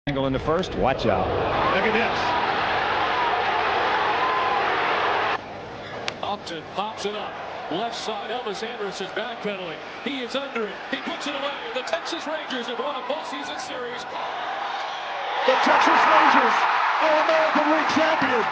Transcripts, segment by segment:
Angle in the first. Watch out. Look at this. Upton pops it up. Left side, Elvis Anderson backpedaling. He is under it. He puts it away. The Texas Rangers have won a postseason series. The Texas Rangers are American League champions.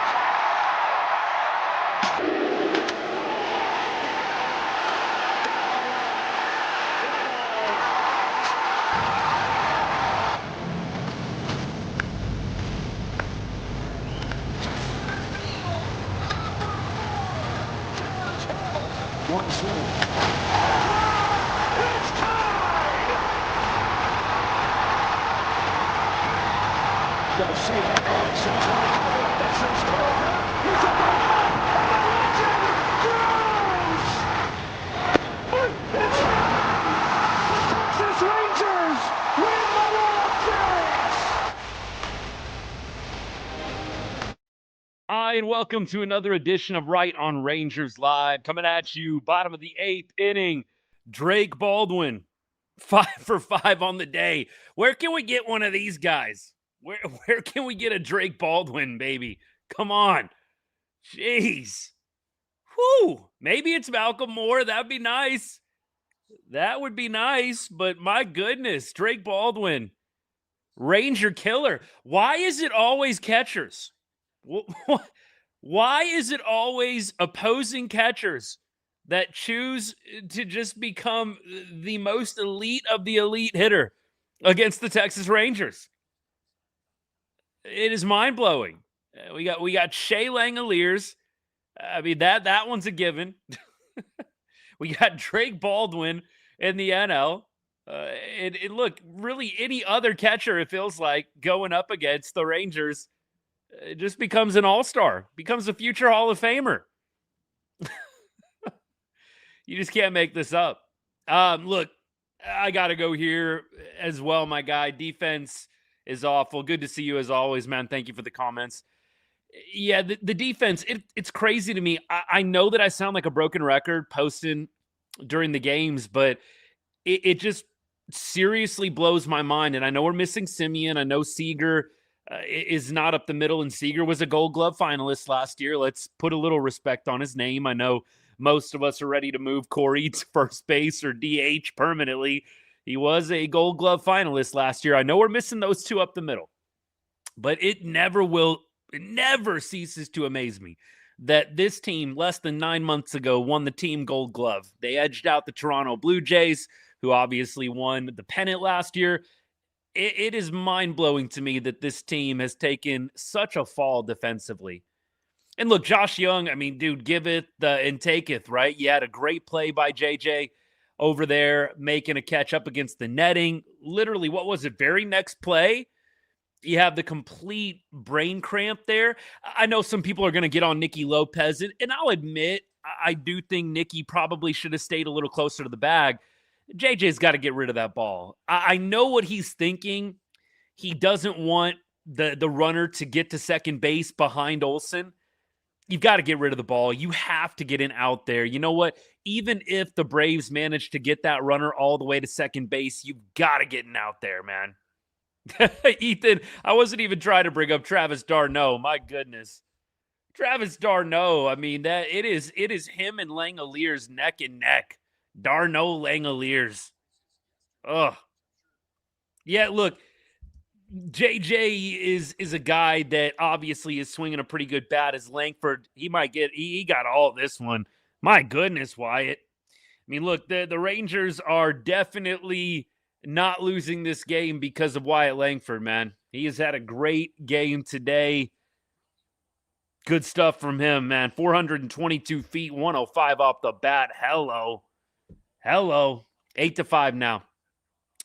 One swing. It's tied! Gonna see that going sometime. This is Burger. He's up on top. And legend goes! It's the Texas Rangers win the World Series! Hi, and welcome to another edition of Right on Rangers Live. Coming at you, bottom of the 8th inning. Drake Baldwin, 5 for 5 on the day. Where can we get one of these guys? Where can we get a Drake Baldwin, baby? Come on. Jeez. Whew. Maybe it's Malcolm Moore. That'd be nice. That would be nice, but my goodness, Drake Baldwin, Ranger killer. Why is it always catchers? Why is it always opposing catchers that choose to just become the most elite of the elite hitter against the Texas Rangers? It is mind-blowing. We got Shea Langoliers. I mean, that one's a given. We got Drake Baldwin in the NL. And look, really any other catcher, it feels like, going up against the Rangers, it just becomes an all-star, becomes a future Hall of Famer. You just can't make this up. Look, I got to go here as well, my guy. Defense is awful. Good to see you as always, man. Thank you for the comments. Yeah, the defense, it's crazy to me. I know that I sound like a broken record posting during the games, but it just seriously blows my mind. And I know we're missing Simeon. I know Seager is not up the middle, and Seager was a Gold Glove finalist last year. Let's put a little respect on his name. I know most of us are ready to move Corey to first base or DH permanently. He was a Gold Glove finalist last year. I know we're missing those two up the middle, but it never ceases to amaze me that this team less than 9 months ago won the team Gold Glove. They edged out the Toronto Blue Jays, who obviously won the pennant last year. It is mind-blowing to me that this team has taken such a fall defensively. And look, Josh Jung, I mean, dude, giveth and taketh, right? You had a great play by JJ over there, making a catch up against the netting. Literally, what was it? Very next play, you have the complete brain cramp there. I know some people are going to get on Nicky Lopez, and I'll admit, I do think Nicky probably should have stayed a little closer to the bag. JJ's got to get rid of that ball. I know what he's thinking. He doesn't want the runner to get to second base behind Olsen. You've got to get rid of the ball. You have to get in out there. You know what? Even if the Braves manage to get that runner all the way to second base, you've got to get in out there, man. Ethan, I wasn't even trying to bring up Travis d'Arnaud. My goodness. Travis d'Arnaud, I mean, it is him and Langoliers neck and neck. d'Arnaud Langoliers. Ugh. Yeah, look, JJ is a guy that obviously is swinging a pretty good bat. As Langford, he got all this one. My goodness, Wyatt. I mean, look, the Rangers are definitely not losing this game because of Wyatt Langford, man. He has had a great game today. Good stuff from him, man. 422 feet, 105 off the bat. Hello. 8-5 now.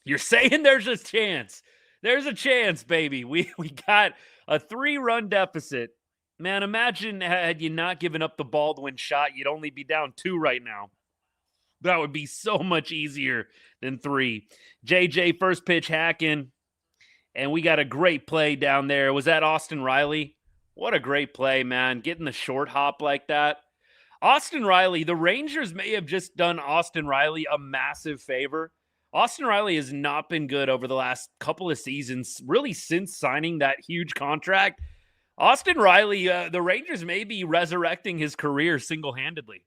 You're saying there's a chance. There's a chance, baby. We got a 3-run deficit. Man, imagine had you not given up the Baldwin shot, you'd only be down 2 right now. That would be so much easier than 3. JJ first pitch hacking, and we got a great play down there. Was that Austin Riley? What a great play, man. Getting the short hop like that. Austin Riley, the Rangers may have just done Austin Riley a massive favor. Austin Riley has not been good over the last couple of seasons, really since signing that huge contract. Austin Riley, the Rangers may be resurrecting his career single-handedly.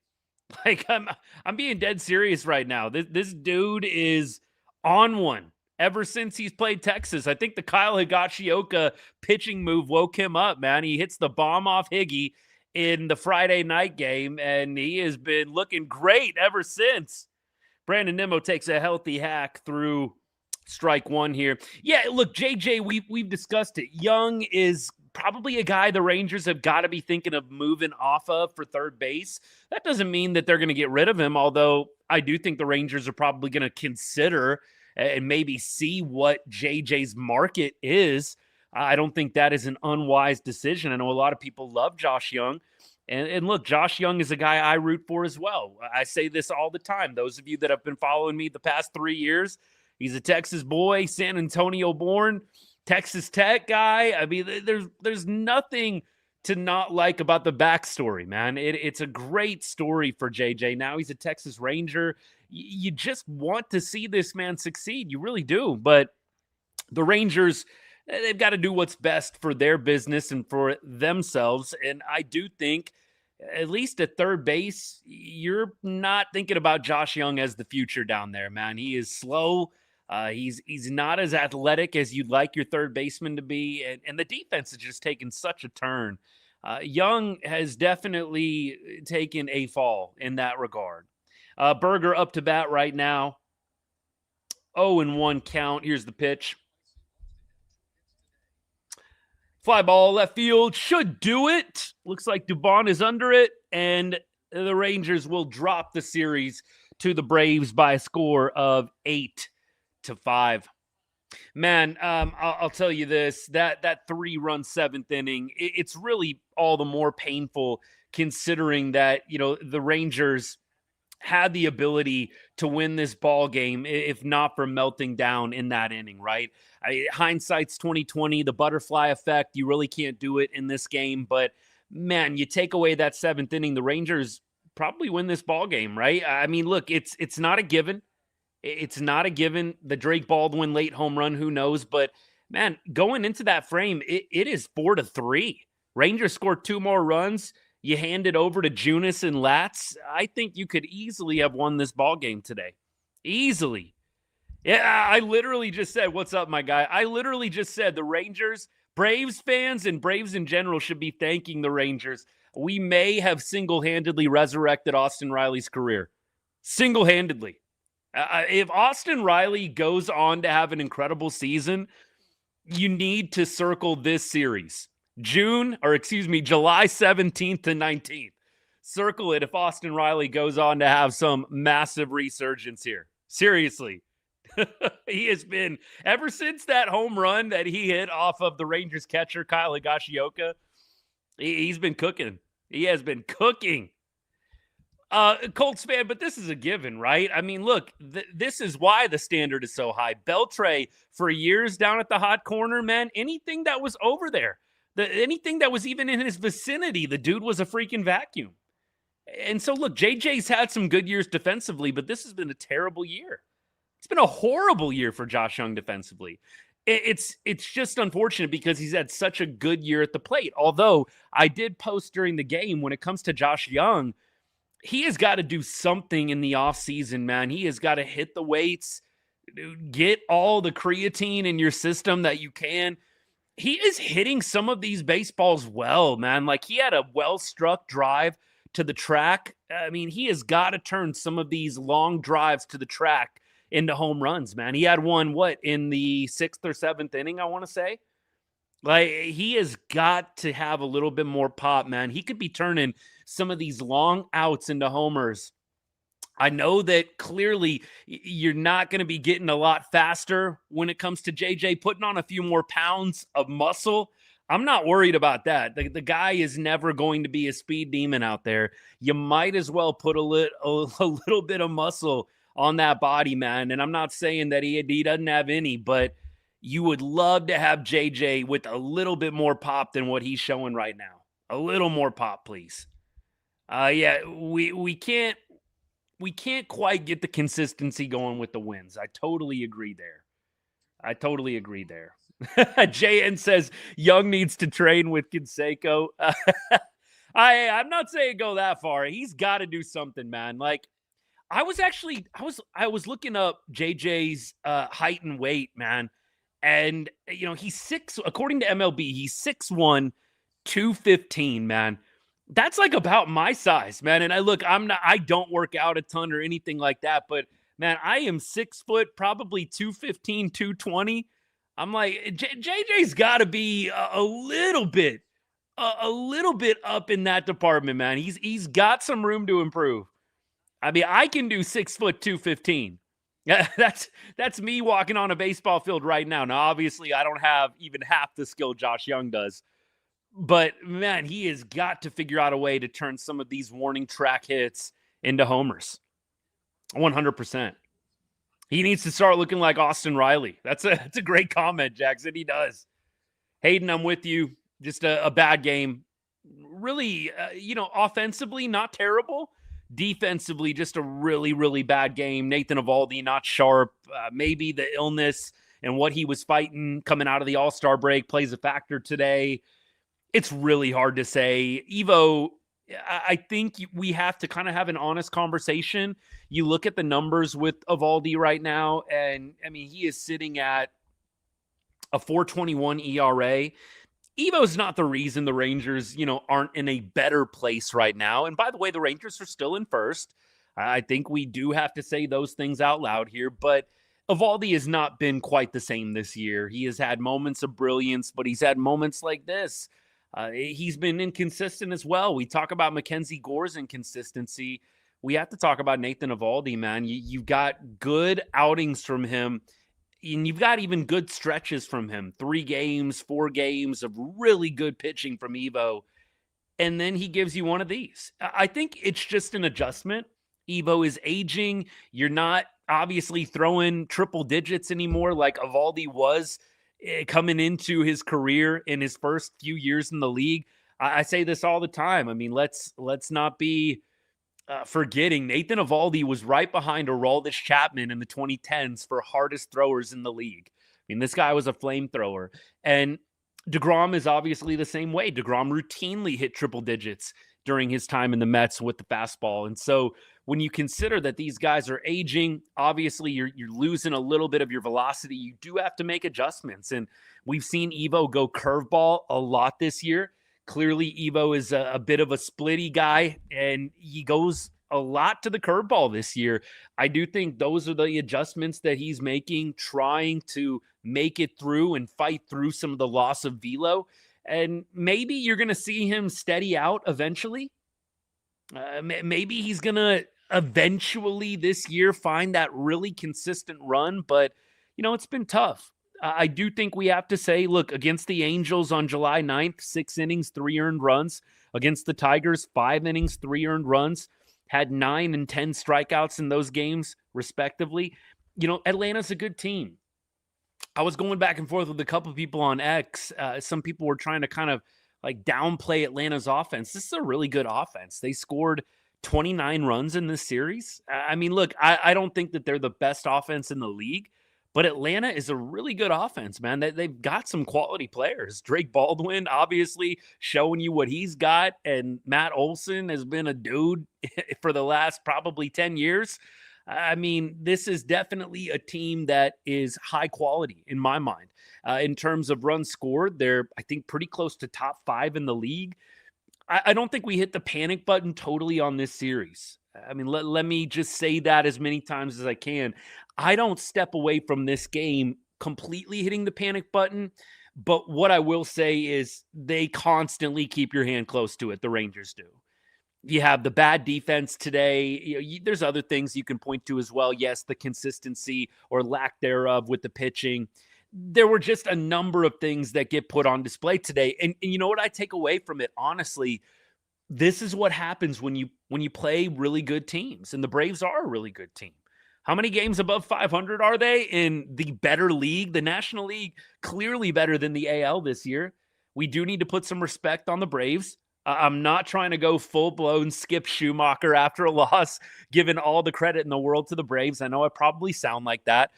Like, I'm being dead serious right now. This dude is on one ever since he's played Texas. I think the Kyle Higashioka pitching move woke him up, man. He hits the bomb off Higgy in the Friday night game, and he has been looking great ever since. Brandon Nimmo takes a healthy hack through strike one here. Yeah, look, JJ, we've discussed it. Jung is probably a guy the Rangers have got to be thinking of moving off of for third base. That doesn't mean that they're going to get rid of him, although I do think the Rangers are probably going to consider and maybe see what JJ's market is. I don't think that is an unwise decision. I know a lot of people love Josh Jung. And look, Josh Jung is a guy I root for as well. I say this all the time. Those of you that have been following me the past 3 years, he's a Texas boy, San Antonio born, Texas Tech guy. I mean, there's nothing to not like about the backstory, man. It's a great story for JJ. Now he's a Texas Ranger. You just want to see this man succeed. You really do. But the Rangers, they've got to do what's best for their business and for themselves. And I do think, at least at third base, you're not thinking about Josh Jung as the future down there, man. He is slow. He's not as athletic as you'd like your third baseman to be. And the defense has just taken such a turn. Jung has definitely taken a fall in that regard. Burger up to bat right now. 0-1 count. Here's the pitch. Fly ball left field should do it. Looks like Dubon is under it, and the Rangers will drop the series to the Braves by a score of 8-5. Man, I'll tell you this, that 3-run seventh inning, it's really all the more painful considering that, the Rangers had the ability to win this ball game if not for melting down in that inning, right? Hindsight's 2020, the butterfly effect. You really can't do it in this game, but man, you take away that seventh inning, the Rangers probably win this ball game, right? I mean, look, it's not a given. It's not a given. The Drake Baldwin late home run, who knows? But man, going into that frame, it is 4-3. Rangers scored 2 more runs. You hand it over to Junis and Latz. I think you could easily have won this ball game today. Easily. Yeah, I literally just said, what's up, my guy? I literally just said the Rangers, Braves fans and Braves in general should be thanking the Rangers. We may have single-handedly resurrected Austin Riley's career. Single-handedly. If Austin Riley goes on to have an incredible season, you need to circle this series. July 17th to 19th. Circle it if Austin Riley goes on to have some massive resurgence here. Seriously. He has been, ever since that home run that he hit off of the Rangers catcher, Kyle Higashioka, he's been cooking. He has been cooking. Colts fan, but this is a given, right? I mean, look, this is why the standard is so high. Beltre, for years down at the hot corner, man, anything that was over there, anything that was even in his vicinity, the dude was a freaking vacuum. And so, look, JJ's had some good years defensively, but this has been a terrible year. It's been a horrible year for Josh Jung defensively. It's just unfortunate because he's had such a good year at the plate. Although I did post during the game, when it comes to Josh Jung, he has got to do something in the offseason, man. He has got to hit the weights, get all the creatine in your system that you can. He is hitting some of these baseballs well, man. Like, he had a well-struck drive to the track. I mean, he has got to turn some of these long drives to the track into home runs, man. He had one, in the 6th or 7th inning, I want to say? Like, he has got to have a little bit more pop, man. He could be turning some of these long outs into homers. I know that clearly you're not going to be getting a lot faster when it comes to JJ putting on a few more pounds of muscle. I'm not worried about that. The guy is never going to be a speed demon out there. You might as well put a little bit of muscle on that body, man. And I'm not saying that he doesn't have any, but you would love to have JJ with a little bit more pop than what he's showing right now. A little more pop, please. Yeah, we can't we can't quite get the consistency going with the wins. I totally agree there. JN says Jung needs to train with Canseco. I'm not saying go that far. He's got to do something, man. Like I was looking up JJ's height and weight, man. And he's according to MLB, he's 6'1", 215, man. That's like about my size, man. And I don't work out a ton or anything like that, but man, I am 6 foot, probably 215, 220. I'm like, JJ's got to be a little bit up in that department, man. He's got some room to improve. I mean, I can do 6 foot, 215. Yeah, that's me walking on a baseball field right now. Now, obviously, I don't have even half the skill Josh Jung does. But, man, he has got to figure out a way to turn some of these warning track hits into homers. 100%. He needs to start looking like Austin Riley. That's a great comment, Jackson. He does. Hayden, I'm with you. Just a bad game. Really, offensively, not terrible. Defensively, just a really, really bad game. Nathan Eovaldi, not sharp. Maybe the illness and what he was fighting coming out of the All-Star break plays a factor today. It's really hard to say. Evo, I think we have to kind of have an honest conversation. You look at the numbers with Eovaldi right now, and, I mean, he is sitting at a 4.21 ERA. Evo's not the reason the Rangers, aren't in a better place right now. And by the way, the Rangers are still in first. I think we do have to say those things out loud here, but Eovaldi has not been quite the same this year. He has had moments of brilliance, but he's had moments like this. He's been inconsistent as well. We talk about Mackenzie Gore's inconsistency. We have to talk about Nathan Eovaldi, man. You've got good outings from him, and you've got even good stretches from him. 3 games, 4 games of really good pitching from Evo, and then he gives you one of these. I think it's just an adjustment. Evo is aging. You're not obviously throwing triple digits anymore like Eovaldi was coming into his career in his first few years in the league. I say this all the time. I mean, let's not be forgetting Nathan Eovaldi was right behind Aroldis Chapman in the 2010s for hardest throwers in the league. I mean, this guy was a flamethrower. And DeGrom is obviously the same way. DeGrom routinely hit triple digits during his time in the Mets with the fastball. And so when you consider that these guys are aging, obviously you're losing a little bit of your velocity. You do have to make adjustments. And we've seen Evo go curveball a lot this year. Clearly, Evo is a bit of a splitty guy, and he goes a lot to the curveball this year. I do think those are the adjustments that he's making, trying to make it through and fight through some of the loss of velo. And maybe you're going to see him steady out eventually. Maybe he's going to eventually this year find that really consistent run, but, it's been tough. I do think we have to say, look, against the Angels on July 9th, 6 innings, 3 earned runs. Against the Tigers, 5 innings, 3 earned runs. Had 9 and 10 strikeouts in those games, respectively. Atlanta's a good team. I was going back and forth with a couple of people on X. Some people were trying to kind of like downplay Atlanta's offense. This is a really good offense. They scored 29 runs in this series. I mean, look, I don't think that they're the best offense in the league, but Atlanta is a really good offense, man. They've got some quality players. Drake Baldwin, obviously, showing you what he's got, and Matt Olson has been a dude for the last probably 10 years. I mean, this is definitely a team that is high quality in my mind. In terms of runs scored, they're, I think, pretty close to top 5 in the league. I don't think we hit the panic button totally on this series. I mean, let me just say that as many times as I can. I don't step away from this game completely hitting the panic button, but what I will say is they constantly keep your hand close to it. The Rangers do. You have the bad defense today. There's other things you can point to as well. Yes, the consistency or lack thereof with the pitching. There were just a number of things that get put on display today. And you know what I take away from it? Honestly, this is what happens when you play really good teams. And the Braves are a really good team. How many games above 500 are they in the better league? The National League, clearly better than the AL this year. We do need to put some respect on the Braves. I'm not trying to go full-blown Skip Schumacher after a loss, giving all the credit in the world to the Braves. I know I probably sound like that.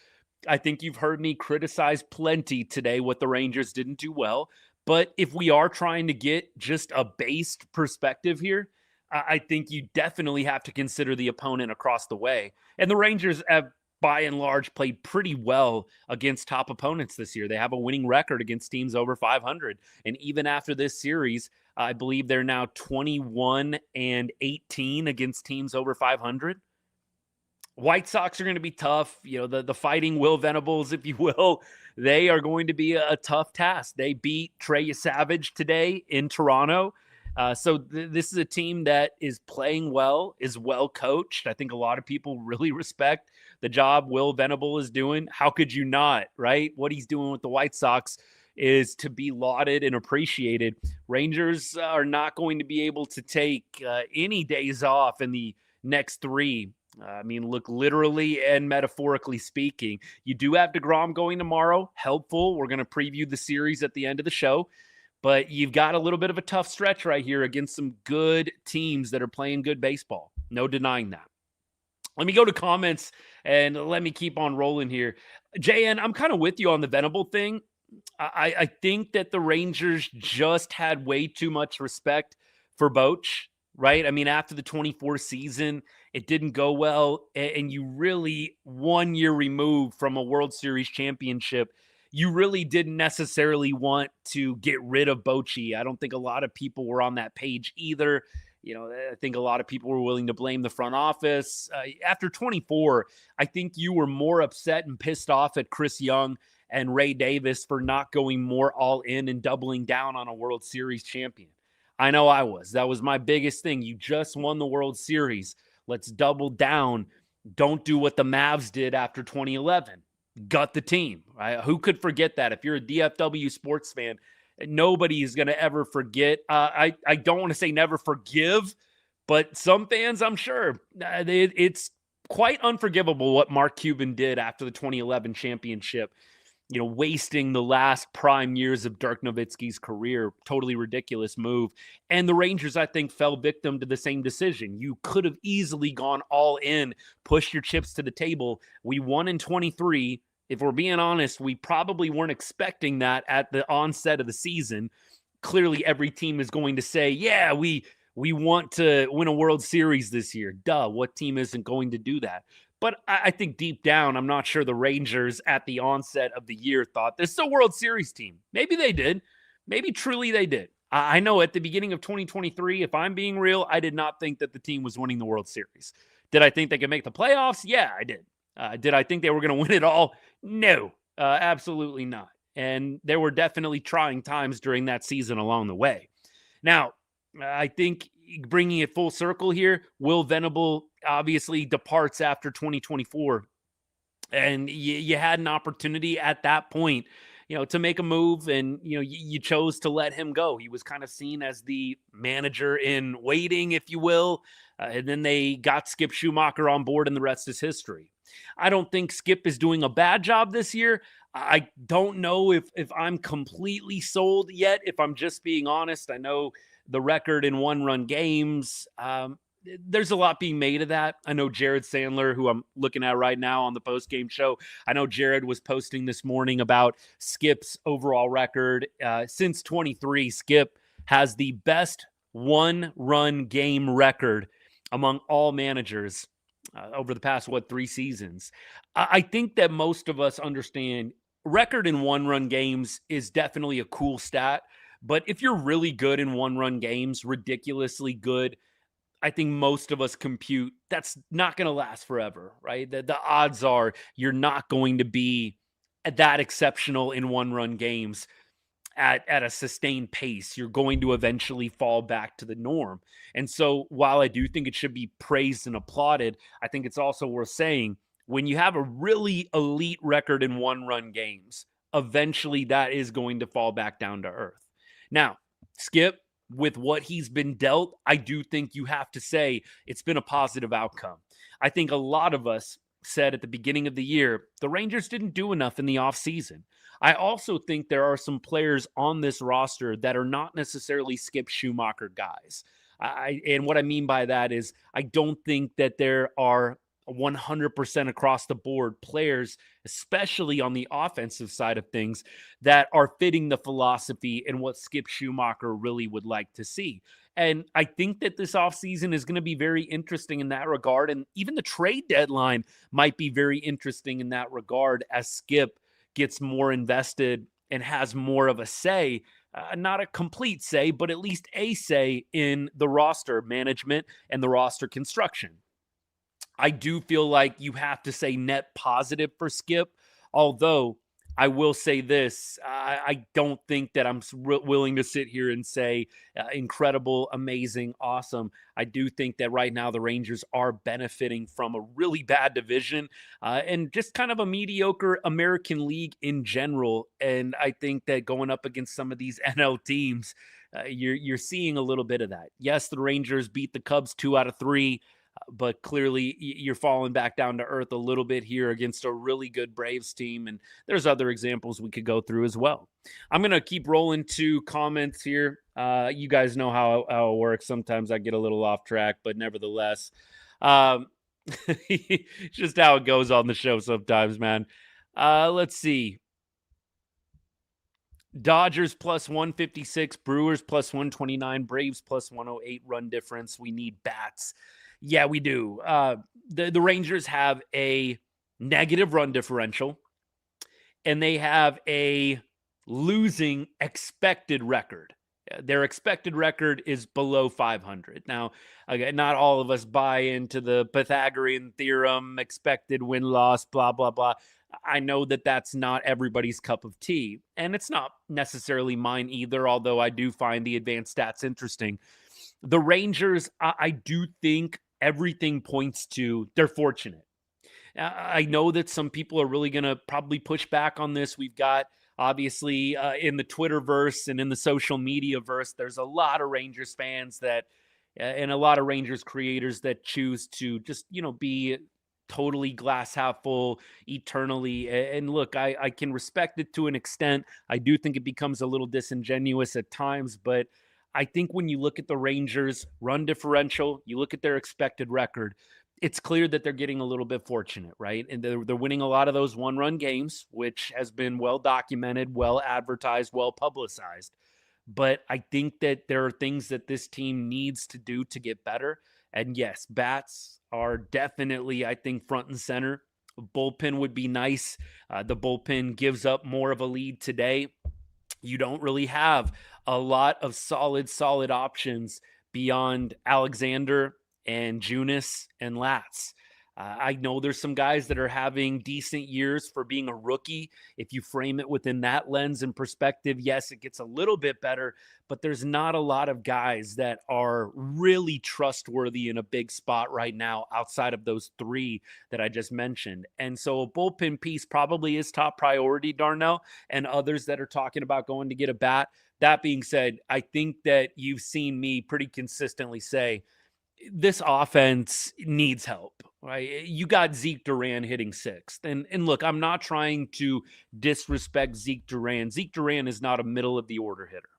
I think you've heard me criticize plenty today what the Rangers didn't do well. But if we are trying to get just a based perspective here, I think you definitely have to consider the opponent across the way. And the Rangers have, by and large, played pretty well against top opponents this year. They have a winning record against teams over 500. And even after this series, I believe they're now 21-18 against teams over 500. White Sox are going to be tough. You know, the fighting Will Venables, if you will, they are going to be a tough task. They beat Trey Savage today in Toronto. So this is a team that is playing well, is well coached. I think a lot of people really respect the job Will Venable is doing. How could you not, right? What he's doing with the White Sox is to be lauded and appreciated. Rangers are not going to be able to take any days off in the next three. I mean, look, literally and metaphorically speaking, you do have DeGrom going tomorrow. Helpful. We're going to preview the series at the end of the show. But you've got a little bit of a tough stretch right here against some good teams that are playing good baseball. No denying that. Let me go to comments and let me keep on rolling here. JN, I'm kind of with you on the Venable thing. I think that the Rangers just had way too much respect for Boch, right? I mean, after the 24 season, it didn't go well, and you really 1 year removed from a World Series championship, you really didn't necessarily want to get rid of Bochy. I don't think a lot of people were on that page either. You know, I think a lot of people were willing to blame the front office. After 24, I think you were more upset and pissed off at Chris Jung and Ray Davis for not going more all in and doubling down on a World Series champion. I know I was. That was my biggest thing. You just won the World Series. Let's double down. Don't do what the Mavs did after 2011. Gut the team. Right? Who could forget that? If you're a DFW sports fan, nobody is going to ever forget. I don't want to say never forgive, but some fans, I'm sure, it's quite unforgivable what Mark Cuban did after the 2011 championship. You know, wasting the last prime years of Dirk Nowitzki's career. Totally ridiculous move. And the Rangers, I think, fell victim to the same decision. You could have easily gone all in, pushed your chips to the table. We won in 23. If we're being honest, we probably weren't expecting that at the onset of the season. Clearly, every team is going to say, yeah, we want to win a World Series this year. Duh, what team isn't going to do that? But I think deep down, I'm not sure the Rangers at the onset of the year thought this is a World Series team. Maybe they did. Maybe truly they did. I know at the beginning of 2023, if I'm being real, I did not think that the team was winning the World Series. Did I think they could make the playoffs? Yeah, I did. Did I think they were going to win it all? No, absolutely not. And there were definitely trying times during that season along the way. Now, I think bringing it full circle here, Will Venable obviously departs after 2024. And you had an opportunity at that point, you know, to make a move, and, you know, you chose to let him go. He was kind of seen as the manager in waiting, if you will. And then they got Skip Schumacher on board, and the rest is history. I don't think Skip is doing a bad job this year. I don't know if I'm completely sold yet, if I'm just being honest. I know the record in one-run games, there's a lot being made of that. I know Jared Sandler, who I'm looking at right now on the post-game show, I know Jared was posting this morning about Skip's overall record. Since 23, Skip has the best one-run game record among all managers over the past, 3 seasons. I think that most of us understand record in one-run games is definitely a cool stat. But if you're really good in one-run games, ridiculously good, I think most of us compute that's not going to last forever, right? The odds are you're not going to be that exceptional in one-run games at a sustained pace. You're going to eventually fall back to the norm. And so while I do think it should be praised and applauded, I think it's also worth saying when you have a really elite record in one-run games, eventually that is going to fall back down to earth. Now, Skip, with what he's been dealt, I do think you have to say it's been a positive outcome. I think a lot of us said at the beginning of the year, the Rangers didn't do enough in the offseason. I also think there are some players on this roster that are not necessarily Skip Schumacher guys. And what I mean by that is I don't think that there are 100% across the board players, especially on the offensive side of things, that are fitting the philosophy and what Skip Schumacher really would like to see. And I think that this offseason is going to be very interesting in that regard. And even the trade deadline might be very interesting in that regard as Skip gets more invested and has more of a say, not a complete say, but at least a say in the roster management and the roster construction. I do feel like you have to say net positive for Skip, although I will say this. I don't think that I'm willing to sit here and say incredible, amazing, awesome. I do think that right now the Rangers are benefiting from a really bad division and just kind of a mediocre American League in general. And I think that going up against some of these NL teams, you're seeing a little bit of that. Yes, the Rangers beat the Cubs 2 out of 3. But clearly you're falling back down to earth a little bit here against a really good Braves team. And there's other examples we could go through as well. I'm going to keep rolling to comments here. You guys know how it works. Sometimes I get a little off track, but nevertheless, just how it goes on the show sometimes, man. Let's see. Dodgers plus 156, Brewers plus 129, Braves plus 108 run difference. We need bats. Yeah, we do. The Rangers have a negative run differential, and they have a losing expected record. Their expected record is below 500. Now, again, not all of us buy into the Pythagorean theorem, expected win-loss, blah, blah, blah. I know that that's not everybody's cup of tea, and it's not necessarily mine either, although I do find the advanced stats interesting. The Rangers, I do think everything points to they're fortunate. I know that some people are really going to probably push back on this. We've got, obviously, in the Twitterverse and in the social media verse, there's a lot of Rangers fans that, and a lot of Rangers creators that choose to just, be totally glass half full eternally. And look, I can respect it to an extent. I do think it becomes a little disingenuous at times, but I think when you look at the Rangers run differential, you look at their expected record, it's clear that they're getting a little bit fortunate, right? And they're winning a lot of those one-run games, which has been well documented, well advertised, well publicized. But I think that there are things that this team needs to do to get better. And yes, bats are definitely, I think, front and center. Bullpen would be nice. The bullpen gives up more of a lead today. You don't really have a lot of solid options beyond Alexander and Junis and Latz. I know there's some guys that are having decent years for being a rookie. If you frame it within that lens and perspective, yes, it gets a little bit better, but there's not a lot of guys that are really trustworthy in a big spot right now outside of those three that I just mentioned. And so a bullpen piece probably is top priority, Darnell, and others that are talking about going to get a bat. That being said, I think that you've seen me pretty consistently say this offense needs help, right? You got Zeke Duran hitting sixth. And look, I'm not trying to disrespect Zeke Duran. Zeke Duran is not a middle of the order hitter.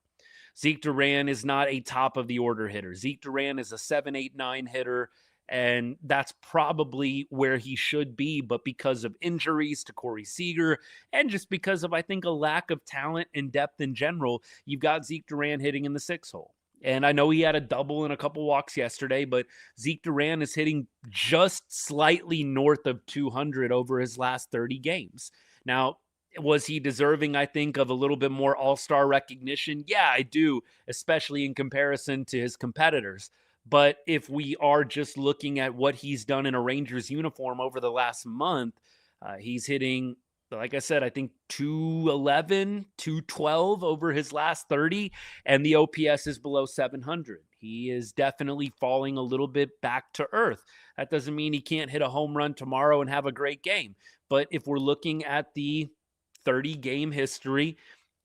Zeke Duran is not a top of the order hitter. Zeke Duran is a 7, 8, 9 hitter, and that's probably where he should be. But because of injuries to Corey Seager and just because of, I think, a lack of talent and depth in general, you've got Zeke Duran hitting in the 6 hole. And I know he had a double and a couple walks yesterday, but Zeke Duran is hitting just slightly north of 200 over his last 30 games. Now, was he deserving, I think, of a little bit more all-star recognition? Yeah, I do, especially in comparison to his competitors. But if we are just looking at what he's done in a Rangers uniform over the last month, he's hitting, like I said, I think 211, 212 over his last 30, and the OPS is below 700. He is definitely falling a little bit back to earth. That doesn't mean he can't hit a home run tomorrow and have a great game. But if we're looking at the 30-game history,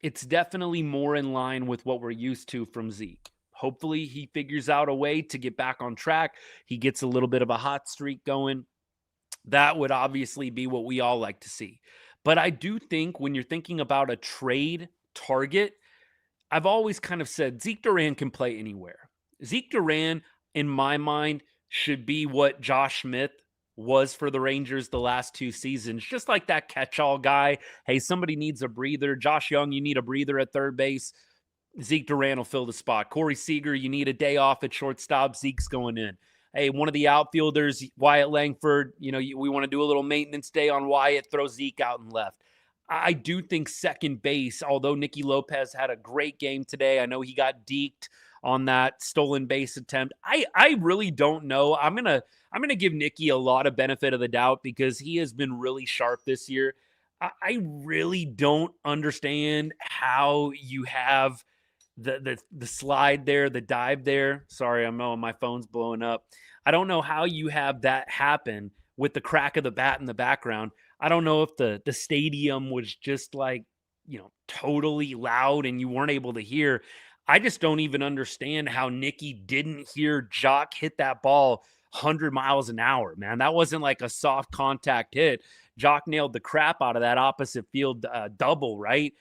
it's definitely more in line with what we're used to from Zeke. Hopefully he figures out a way to get back on track. He gets a little bit of a hot streak going. That would obviously be what we all like to see. But I do think when you're thinking about a trade target, I've always kind of said Zeke Duran can play anywhere. Zeke Duran, in my mind, should be what Josh Smith was for the Rangers the last 2 seasons. Just like that catch-all guy. Hey, somebody needs a breather. Josh Jung, you need a breather at third base. Zeke Duran will fill the spot. Corey Seager, you need a day off at shortstop. Zeke's going in. Hey, one of the outfielders, Wyatt Langford, we want to do a little maintenance day on Wyatt, throw Zeke out and left. I do think second base, although Nicky Lopez had a great game today, I know he got deked on that stolen base attempt. I really don't know. I'm gonna give Nicky a lot of benefit of the doubt because he has been really sharp this year. I really don't understand how you have the slide there, the dive there. Sorry, I'm on my phone's blowing up. I don't know how you have that happen with the crack of the bat in the background. I don't know if the stadium was just like, totally loud and you weren't able to hear. I just don't even understand how Nicky didn't hear Joc hit that ball 100 miles an hour, man. That wasn't like a soft contact hit. Joc nailed the crap out of that opposite field double, right?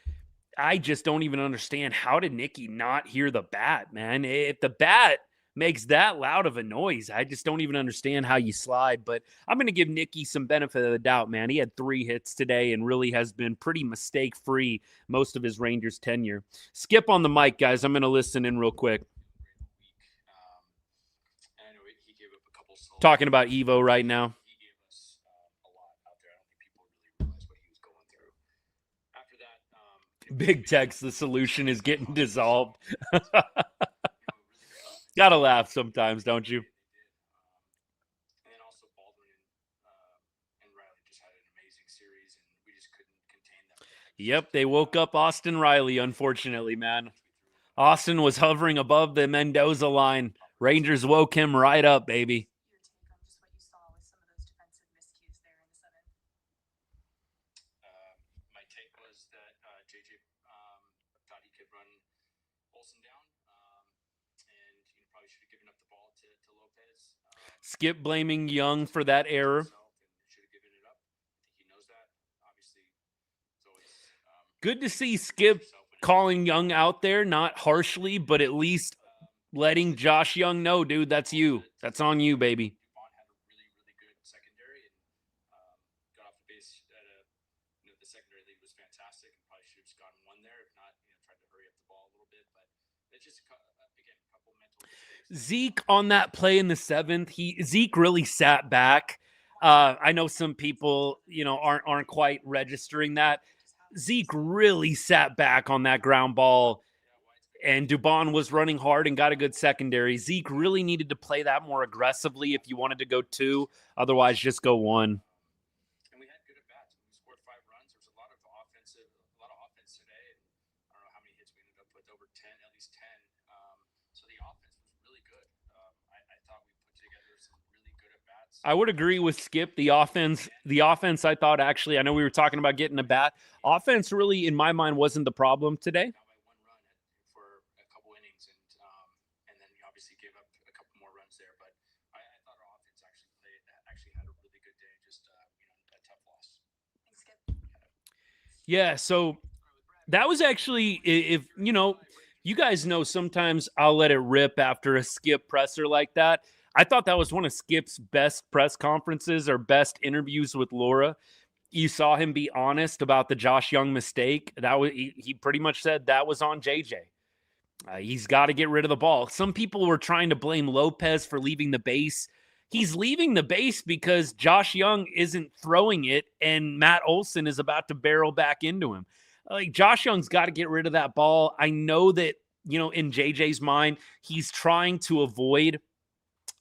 I just don't even understand, how did Nicky not hear the bat, man? If the bat makes that loud of a noise, I just don't even understand how you slide. But I'm going to give Nicky some benefit of the doubt, man. He had 3 hits today and really has been pretty mistake-free most of his Rangers tenure. Skip on the mic, guys. I'm going to listen in real quick. Talking about Evo right now. Big text, the solution is getting dissolved. Gotta laugh sometimes, don't you? And then also Baldwin and Riley just had an amazing series, and we just couldn't contain them. Yep, they woke up Austin Riley, unfortunately, man. Austin was hovering above the Mendoza line. Rangers woke him right up, baby. My take was that JJ thought he could run Olsen down, and he probably should have given up the ball to Lopez. Skip blaming Jung for that error. Should have given it up. I think he knows that. Obviously, it's always good to see Skip calling Jung out there, not harshly, but at least letting Josh Jung know, dude, that's you. That's on you, baby. Bond had a really, really good secondary and got off the base at the secondary league was fantastic and probably should have just gotten one there. If not, tried to hurry up the ball a little bit. But it's just, again, a couple mental mistakes. Zeke on that play in the 7th, Zeke really sat back. I know some people, aren't quite registering that. Zeke really sat back on that ground ball, and Dubon was running hard and got a good secondary. Zeke really needed to play that more aggressively if you wanted to go 2. Otherwise, just go 1. And we had good at-bats. We scored 5 runs. There was a lot of offense today. And I don't know how many hits we ended up with, over 10, at least 10. So the offense was really good. I thought we put together some really good at-bats. I would agree with Skip. The offense, I thought, actually, I know we were talking about getting a bat. Offense really, in my mind, wasn't the problem today. Got by 1 run for a couple innings, and then we obviously gave up a couple more runs there. But I thought our offense actually had a really good day. Just a tough loss. Thanks, Skip. Yeah, so that was actually, if you guys know, sometimes I'll let it rip after a Skip presser like that. I thought that was one of Skip's best press conferences or best interviews with Laura. You saw him be honest about the Josh Jung mistake. That was he pretty much said that was on JJ. He's got to get rid of the ball. Some people were trying to blame Lopez for leaving the base. He's leaving the base because Josh Jung isn't throwing it, and Matt Olson is about to barrel back into him. Like, Josh Jung's got to get rid of that ball. I know that, in JJ's mind, he's trying to avoid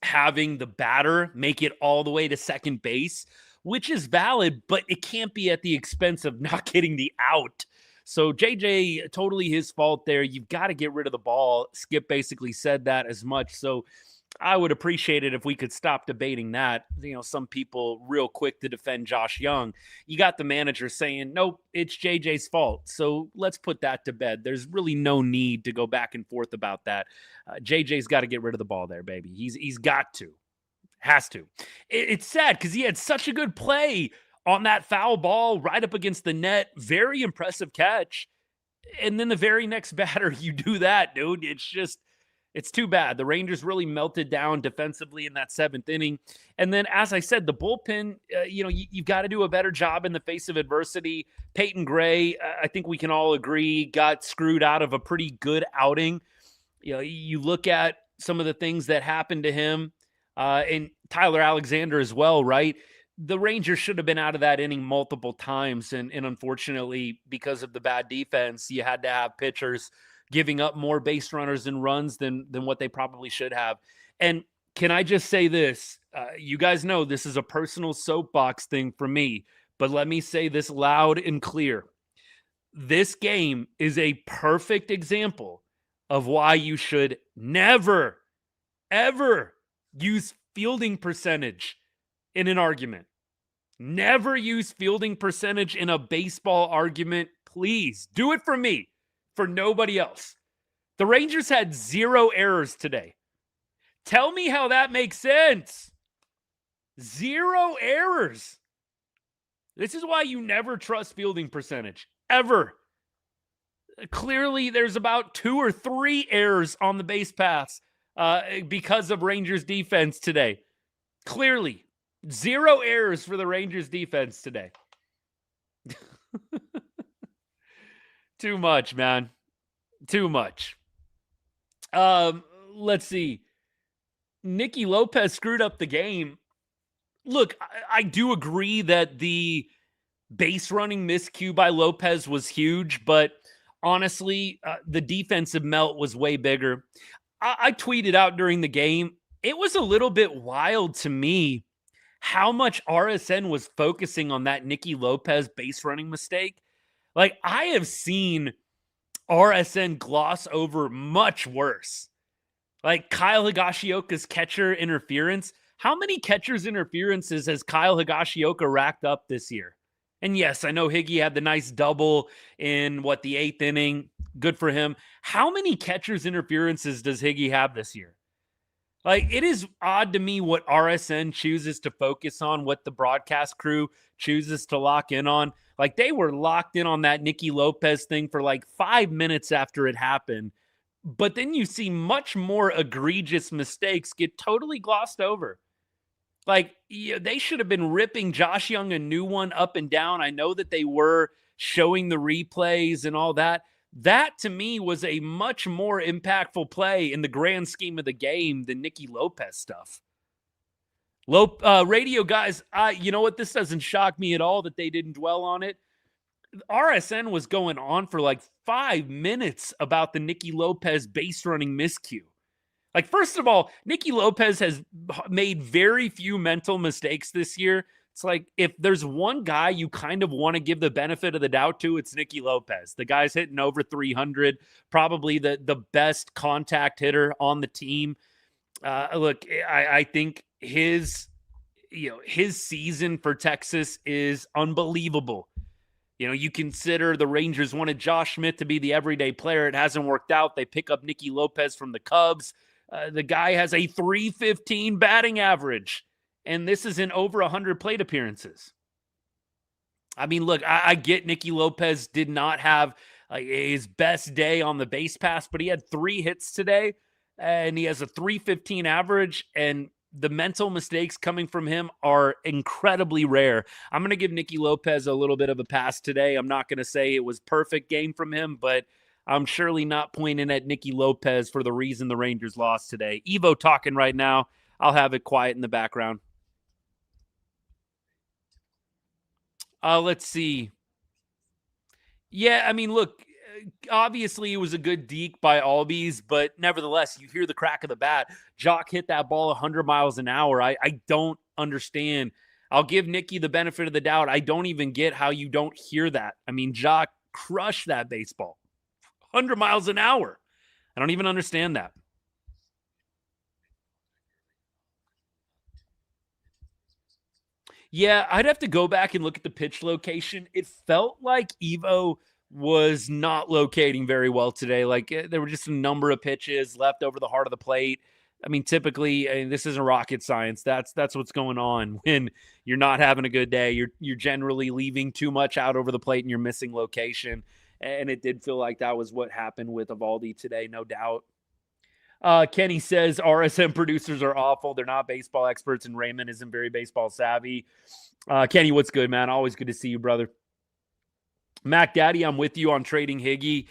having the batter make it all the way to second base, which is valid, but it can't be at the expense of not getting the out. So JJ, totally his fault there. You've got to get rid of the ball. Skip basically said that as much. So I would appreciate it if we could stop debating that. Some people real quick to defend Josh Jung. You got the manager saying, nope, it's JJ's fault. So let's put that to bed. There's really no need to go back and forth about that. JJ's got to get rid of the ball there, baby. He's got to. Has to. It's sad because he had such a good play on that foul ball right up against the net. Very impressive catch. And then the very next batter, you do that, dude. It's too bad. The Rangers really melted down defensively in that 7th inning. And then, as I said, the bullpen, you've got to do a better job in the face of adversity. Peyton Gray, I think we can all agree, got screwed out of a pretty good outing. You look at some of the things that happened to him and Tyler Alexander as well, right? The Rangers should have been out of that inning multiple times. And unfortunately, because of the bad defense, you had to have pitchers giving up more base runners and runs than what they probably should have. And can I just say this? You guys know this is a personal soapbox thing for me, but let me say this loud and clear. This game is a perfect example of why you should never, ever use fielding percentage in an argument. Never use fielding percentage in a baseball argument. Please do it for me, for nobody else. The Rangers had 0 errors today. Tell me how that makes sense. 0 errors. This is why you never trust fielding percentage, ever. Clearly, there's about 2 or 3 errors on the base paths because of Rangers defense today. Clearly, 0 errors for the Rangers defense today. Too much, man. Too much. Let's see. Nicky Lopez screwed up the game. Look, I do agree that the base running miscue by Lopez was huge, but honestly, the defensive melt was way bigger. I tweeted out during the game, it was a little bit wild to me how much RSN was focusing on that Nicky Lopez base running mistake. Like, I have seen RSN gloss over much worse. Like Kyle Higashioka's catcher interference. How many catcher's interferences has Kyle Higashioka racked up this year? And yes, I know Higgy had the nice double in the 8th inning. Good for him. How many catcher's interferences does Higgy have this year? Like, it is odd to me what RSN chooses to focus on, what the broadcast crew chooses to lock in on. Like, they were locked in on that Nicky Lopez thing for like 5 minutes after it happened. But then you see much more egregious mistakes get totally glossed over. Like, they should have been ripping Josh Jung a new one up and down. I know that they were showing the replays and all that. That, to me, was a much more impactful play in the grand scheme of the game than Nicky Lopez stuff. Radio guys, you know what? This doesn't shock me at all that they didn't dwell on it. RSN was going on for like 5 minutes about the Nicky Lopez base running miscue. Like, first of all, Nicky Lopez has made very few mental mistakes this year. It's like, if there's one guy you kind of want to give the benefit of the doubt to, it's Nicky Lopez. The guy's hitting over 300, probably the best contact hitter on the team. Look, I think his season for Texas is unbelievable. You consider the Rangers wanted Josh Schmidt to be the everyday player. It hasn't worked out. They pick up Nicky Lopez from the Cubs. The guy has a .315 batting average, and this is in over 100 plate appearances. I mean, look, I get Nicky Lopez did not have his best day on the base pass, but he had 3 hits today, and he has a .315 average, and the mental mistakes coming from him are incredibly rare. I'm going to give Nicky Lopez a little bit of a pass today. I'm not going to say it was perfect game from him, but I'm surely not pointing at Nicky Lopez for the reason the Rangers lost today. Evo talking right now. I'll have it quiet in the background. Let's see. Yeah, I mean, look, obviously it was a good deke by Albies, but nevertheless, you hear the crack of the bat. Joc hit that ball 100 miles an hour. I don't understand. I'll give Nicky the benefit of the doubt. I don't even get how you don't hear that. I mean, Joc crushed that baseball. 100 miles an hour. I don't even understand that. Yeah, I'd have to go back and look at the pitch location. It felt like Evo was not locating very well today. Like, there were just a number of pitches left over the heart of the plate I mean, typically, this isn't rocket science. That's what's going on when you're not having a good day. You're generally leaving too much out over the plate and you're missing location. And it did feel like that was what happened with Eovaldi today, no doubt. Kenny says RSM producers are awful. They're not baseball experts, and Raymond isn't very baseball savvy. Kenny, what's good, man? Always good to see you, brother. Mac Daddy, I'm with you on trading Higgy.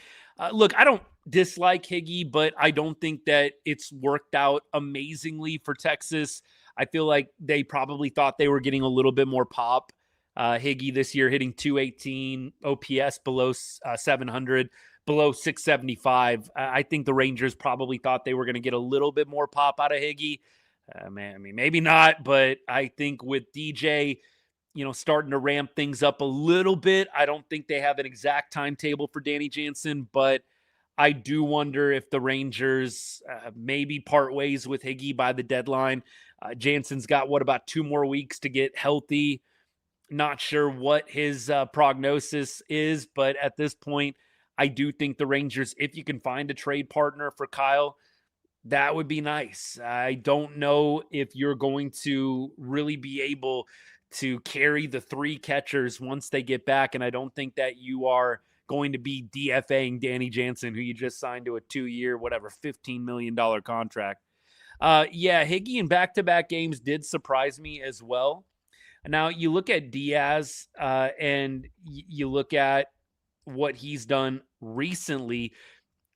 Look, I don't dislike Higgy, but I don't think that it's worked out amazingly for Texas. I feel like they probably thought they were getting a little bit more pop. Higgy this year hitting 218, OPS below 700, below 675. I think the Rangers probably thought they were going to get a little bit more pop out of Higgy. Maybe not, but I think with DJ, starting to ramp things up a little bit, I don't think they have an exact timetable for Danny Jansen, but I do wonder if the Rangers maybe part ways with Higgy by the deadline. Jansen's got, about 2 more weeks to get healthy. Not sure what his prognosis is, but at this point, I do think the Rangers, if you can find a trade partner for Kyle, that would be nice. I don't know if you're going to really be able to carry the 3 catchers once they get back, and I don't think that you are going to be DFAing Danny Jansen, who you just signed to a 2-year, $15 million contract. Higgy in back-to-back games did surprise me as well. Now, you look at Diaz and you look at what he's done recently.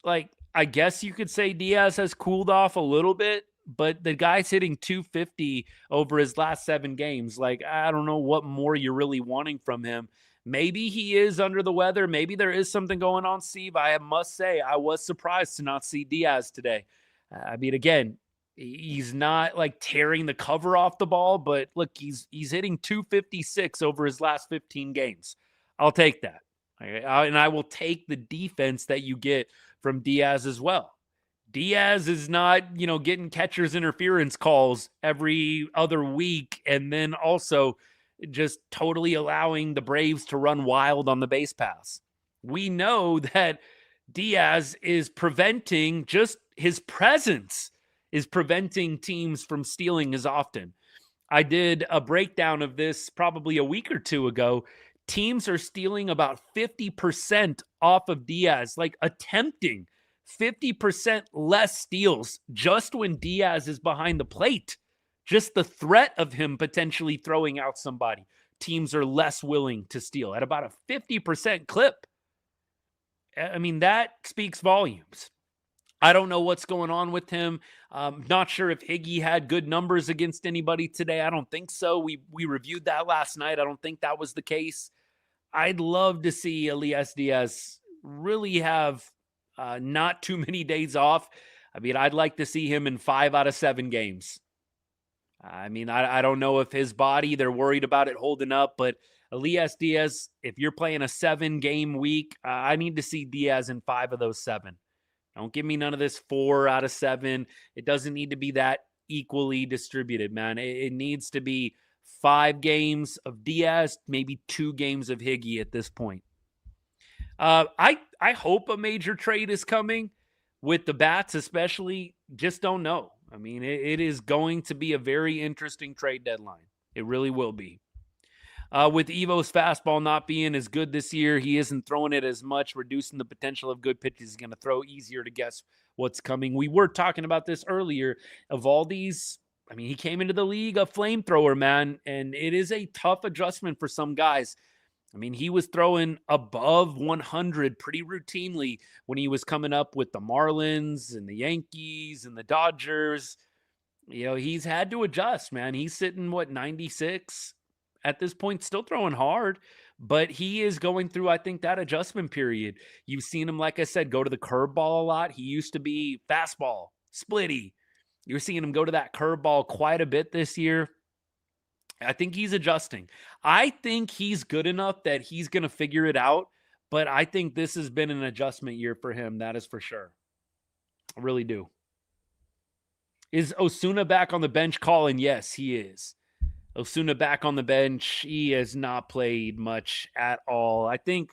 Like, I guess you could say Diaz has cooled off a little bit, but the guy's hitting 250 over his last 7 games. Like, I don't know what more you're really wanting from him. Maybe he is under the weather. Maybe there is something going on, Steve. I must say, I was surprised to not see Diaz today. Again, he's not like tearing the cover off the ball, but look, he's hitting 256 over his last 15 games. I'll take that. And I will take the defense that you get from Diaz as well. Diaz is not, getting catcher's interference calls every other week and then also just totally allowing the Braves to run wild on the base pass. We know that Diaz is preventing, just his presence is preventing teams from stealing as often. I did a breakdown of this probably a week or 2 ago. Teams are stealing about 50% off of Diaz, like attempting 50% less steals just when Diaz is behind the plate. Just the threat of him potentially throwing out somebody, teams are less willing to steal at about a 50% clip. That speaks volumes. I don't know what's going on with him. Not sure if Higgy had good numbers against anybody today. I don't think so. We reviewed that last night. I don't think that was the case. I'd love to see Elias Diaz really have not too many days off. I'd like to see him in 5 out of 7 games. I don't know if his body, they're worried about it holding up, but Elias Diaz, if you're playing a 7-game week, I need to see Diaz in 5 of those 7. Don't give me none of this 4 out of 7. It doesn't need to be that equally distributed, man. It needs to be 5 games of Diaz, maybe 2 games of Higgy at this point. I hope a major trade is coming with the bats, especially. Just don't know. It is going to be a very interesting trade deadline. It really will be. With Evo's fastball not being as good this year, he isn't throwing it as much, reducing the potential of good pitches. He's going to throw easier to guess what's coming. We were talking about this earlier. Eovaldi's, he came into the league a flamethrower, man, and it is a tough adjustment for some guys. He was throwing above 100 pretty routinely when he was coming up with the Marlins and the Yankees and the Dodgers. He's had to adjust, man. He's sitting, 96 at this point, still throwing hard, but he is going through, I think, that adjustment period. You've seen him, like I said, go to the curveball a lot. He used to be fastball, splitty. You're seeing him go to that curveball quite a bit this year. I think he's adjusting. I think he's good enough that he's going to figure it out, but I think this has been an adjustment year for him. That is for sure. I really do. Is Osuna back on the bench calling? Yes, he is. Osuna back on the bench. He has not played much at all. I think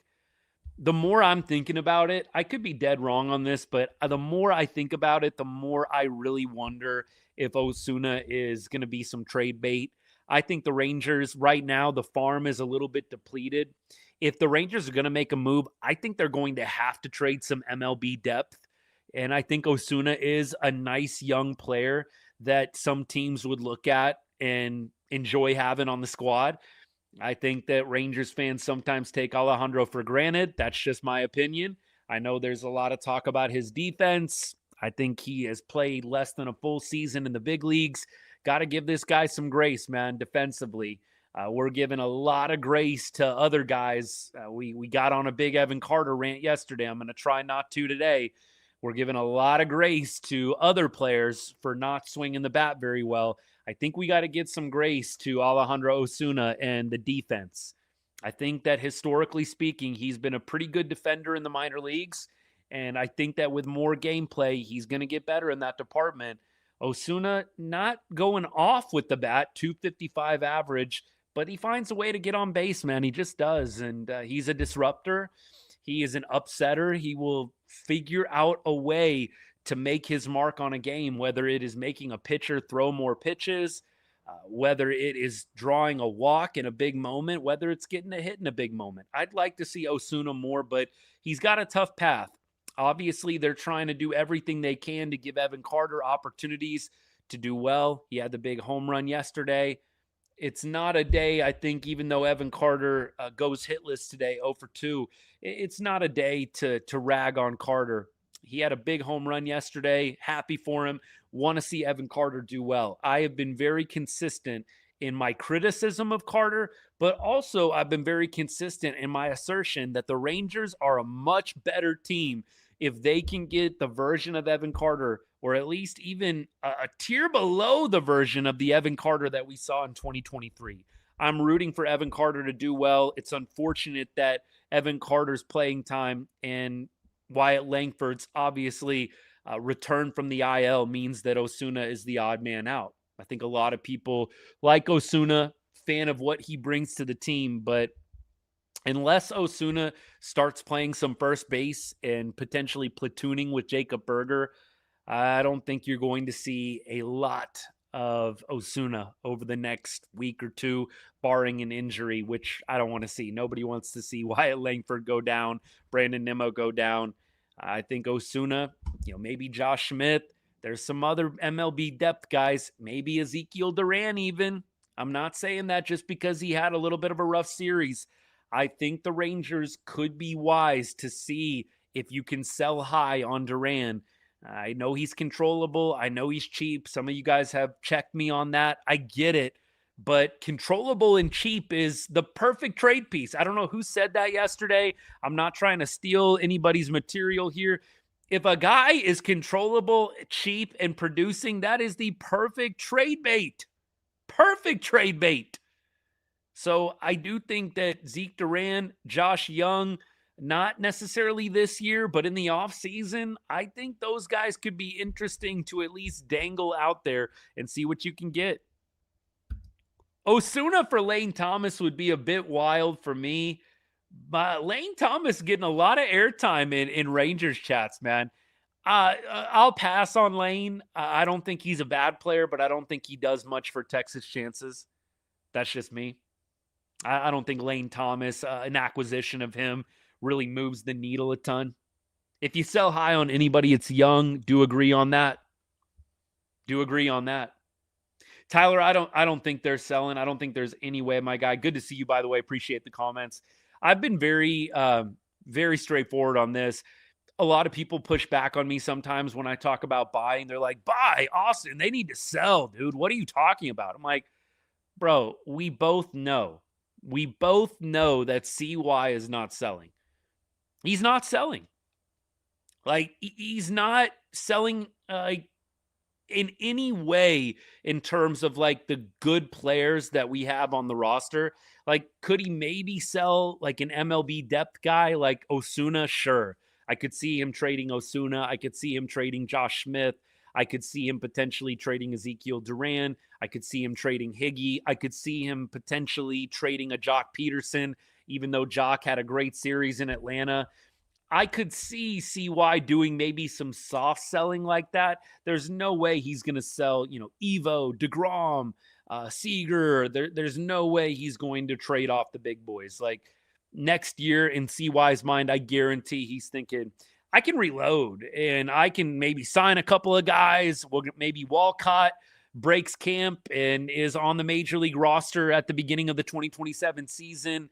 the more I'm thinking about it, I could be dead wrong on this, but the more I think about it, the more I really wonder if Osuna is going to be some trade bait. I think the Rangers right now, the farm is a little bit depleted. If the Rangers are going to make a move, I think they're going to have to trade some MLB depth. And I think Osuna is a nice young player that some teams would look at and enjoy having on the squad. I think that Rangers fans sometimes take Alejandro for granted. That's just my opinion. I know there's a lot of talk about his defense. I think he has played less than a full season in the big leagues. Got to give this guy some grace, man, defensively. We're giving a lot of grace to other guys. We got on a big Evan Carter rant yesterday. I'm going to try not to today. We're giving a lot of grace to other players for not swinging the bat very well. I think we got to get some grace to Alejandro Osuna and the defense. I think that historically speaking, he's been a pretty good defender in the minor leagues. And I think that with more gameplay, he's going to get better in that department. Osuna not going off with the bat, 255 average, but he finds a way to get on base, man. He just does. And he's a disruptor. He is an upsetter. He will figure out a way to make his mark on a game, whether it is making a pitcher throw more pitches, whether it is drawing a walk in a big moment, whether it's getting a hit in a big moment. I'd like to see Osuna more, but he's got a tough path. Obviously, they're trying to do everything they can to give Evan Carter opportunities to do well. He had the big home run yesterday. It's not a day, I think, even though Evan Carter goes hitless today, 0 for 2, it's not a day to rag on Carter. He had a big home run yesterday. Happy for him. Want to see Evan Carter do well. I have been very consistent in my criticism of Carter, but also I've been very consistent in my assertion that the Rangers are a much better team if they can get the version of Evan Carter, or at least even a tier below the version of the Evan Carter that we saw in 2023. I'm rooting for Evan Carter to do well. It's unfortunate that Evan Carter's playing time and Wyatt Langford's obviously return from the IL means that Osuna is the odd man out. I think a lot of people like Osuna, fan of what he brings to the team, but unless Osuna starts playing some first base and potentially platooning with Jacob Burger, I don't think you're going to see a lot of Osuna over the next week or two, barring an injury, which I don't want to see. Nobody wants to see Wyatt Langford go down, Brandon Nimmo go down. I think Osuna, maybe Josh Smith. There's some other MLB depth guys, maybe Ezekiel Duran even. I'm not saying that just because he had a little bit of a rough series. I think the Rangers could be wise to see if you can sell high on Duran. I know he's controllable. I know he's cheap. Some of you guys have checked me on that. I get it. But controllable and cheap is the perfect trade piece. I don't know who said that yesterday. I'm not trying to steal anybody's material here. If a guy is controllable, cheap, and producing, that is the perfect trade bait. Perfect trade bait. So I do think that Zeke Duran, Josh Jung, not necessarily this year, but in the offseason, I think those guys could be interesting to at least dangle out there and see what you can get. Osuna for Lane Thomas would be a bit wild for me. But Lane Thomas getting a lot of airtime in Rangers chats, man. I'll pass on Lane. I don't think he's a bad player, but I don't think he does much for Texas chances. That's just me. I don't think Lane Thomas, an acquisition of him, really moves the needle a ton. If you sell high on anybody, it's Jung. Do agree on that. Tyler, I don't think they're selling. I don't think there's any way, my guy. Good to see you, by the way. Appreciate the comments. I've been very, very straightforward on this. A lot of people push back on me sometimes when I talk about buying. They're like, buy, Austin. They need to sell, dude. What are you talking about? I'm like, bro, we both know. We both know that CY is not selling. He's not selling. Like, he's not selling in any way in terms of like the good players that we have on the roster. Like, could he maybe sell like an MLB depth guy like Osuna? Sure. I could see him trading Osuna. I could see him trading Josh Smith. I could see him potentially trading Ezekiel Duran. I could see him trading Higgy. I could see him potentially trading a Joc Pederson. even though Joc had a great series in Atlanta. I could see CY doing maybe some soft selling like that. There's no way he's going to sell, Evo, DeGrom, Seager. There's no way he's going to trade off the big boys. Like next year in CY's mind, I guarantee he's thinking, I can reload and I can maybe sign a couple of guys. Maybe Walcott breaks camp and is on the major league roster at the beginning of the 2027 season.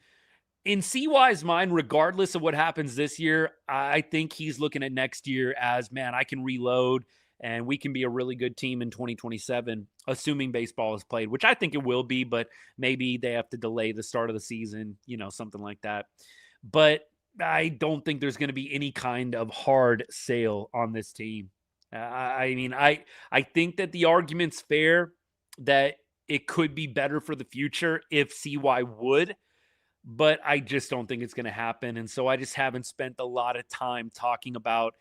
In CY's mind, regardless of what happens this year, I think he's looking at next year as, man, I can reload and we can be a really good team in 2027, assuming baseball is played, which I think it will be, but maybe they have to delay the start of the season, something like that. But I don't think there's going to be any kind of hard sale on this team. I think that the argument's fair that it could be better for the future if CY would, but I just don't think it's going to happen. And so I just haven't spent a lot of time talking about,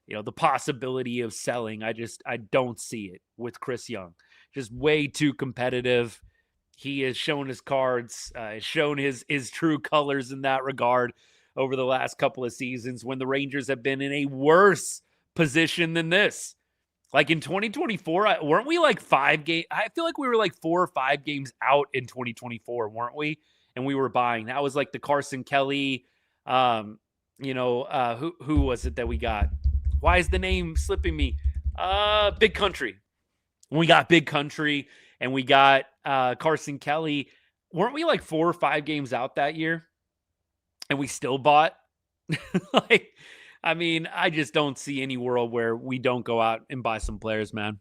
the possibility of selling. I don't see it with Chris Jung. Just way too competitive. He has shown his cards, shown his true colors in that regard over the last couple of seasons when the Rangers have been in a worse position than this. Like in 2024, weren't we like 5 games? I feel like we were like 4 or 5 games out in 2024, weren't we? And we were buying. That was like the Carson Kelly, who was it that we got? Why is the name slipping me? Big Country. When we got Big Country and we got Carson Kelly, weren't we like 4 or 5 games out that year? And we still bought? I just don't see any world where we don't go out and buy some players, man.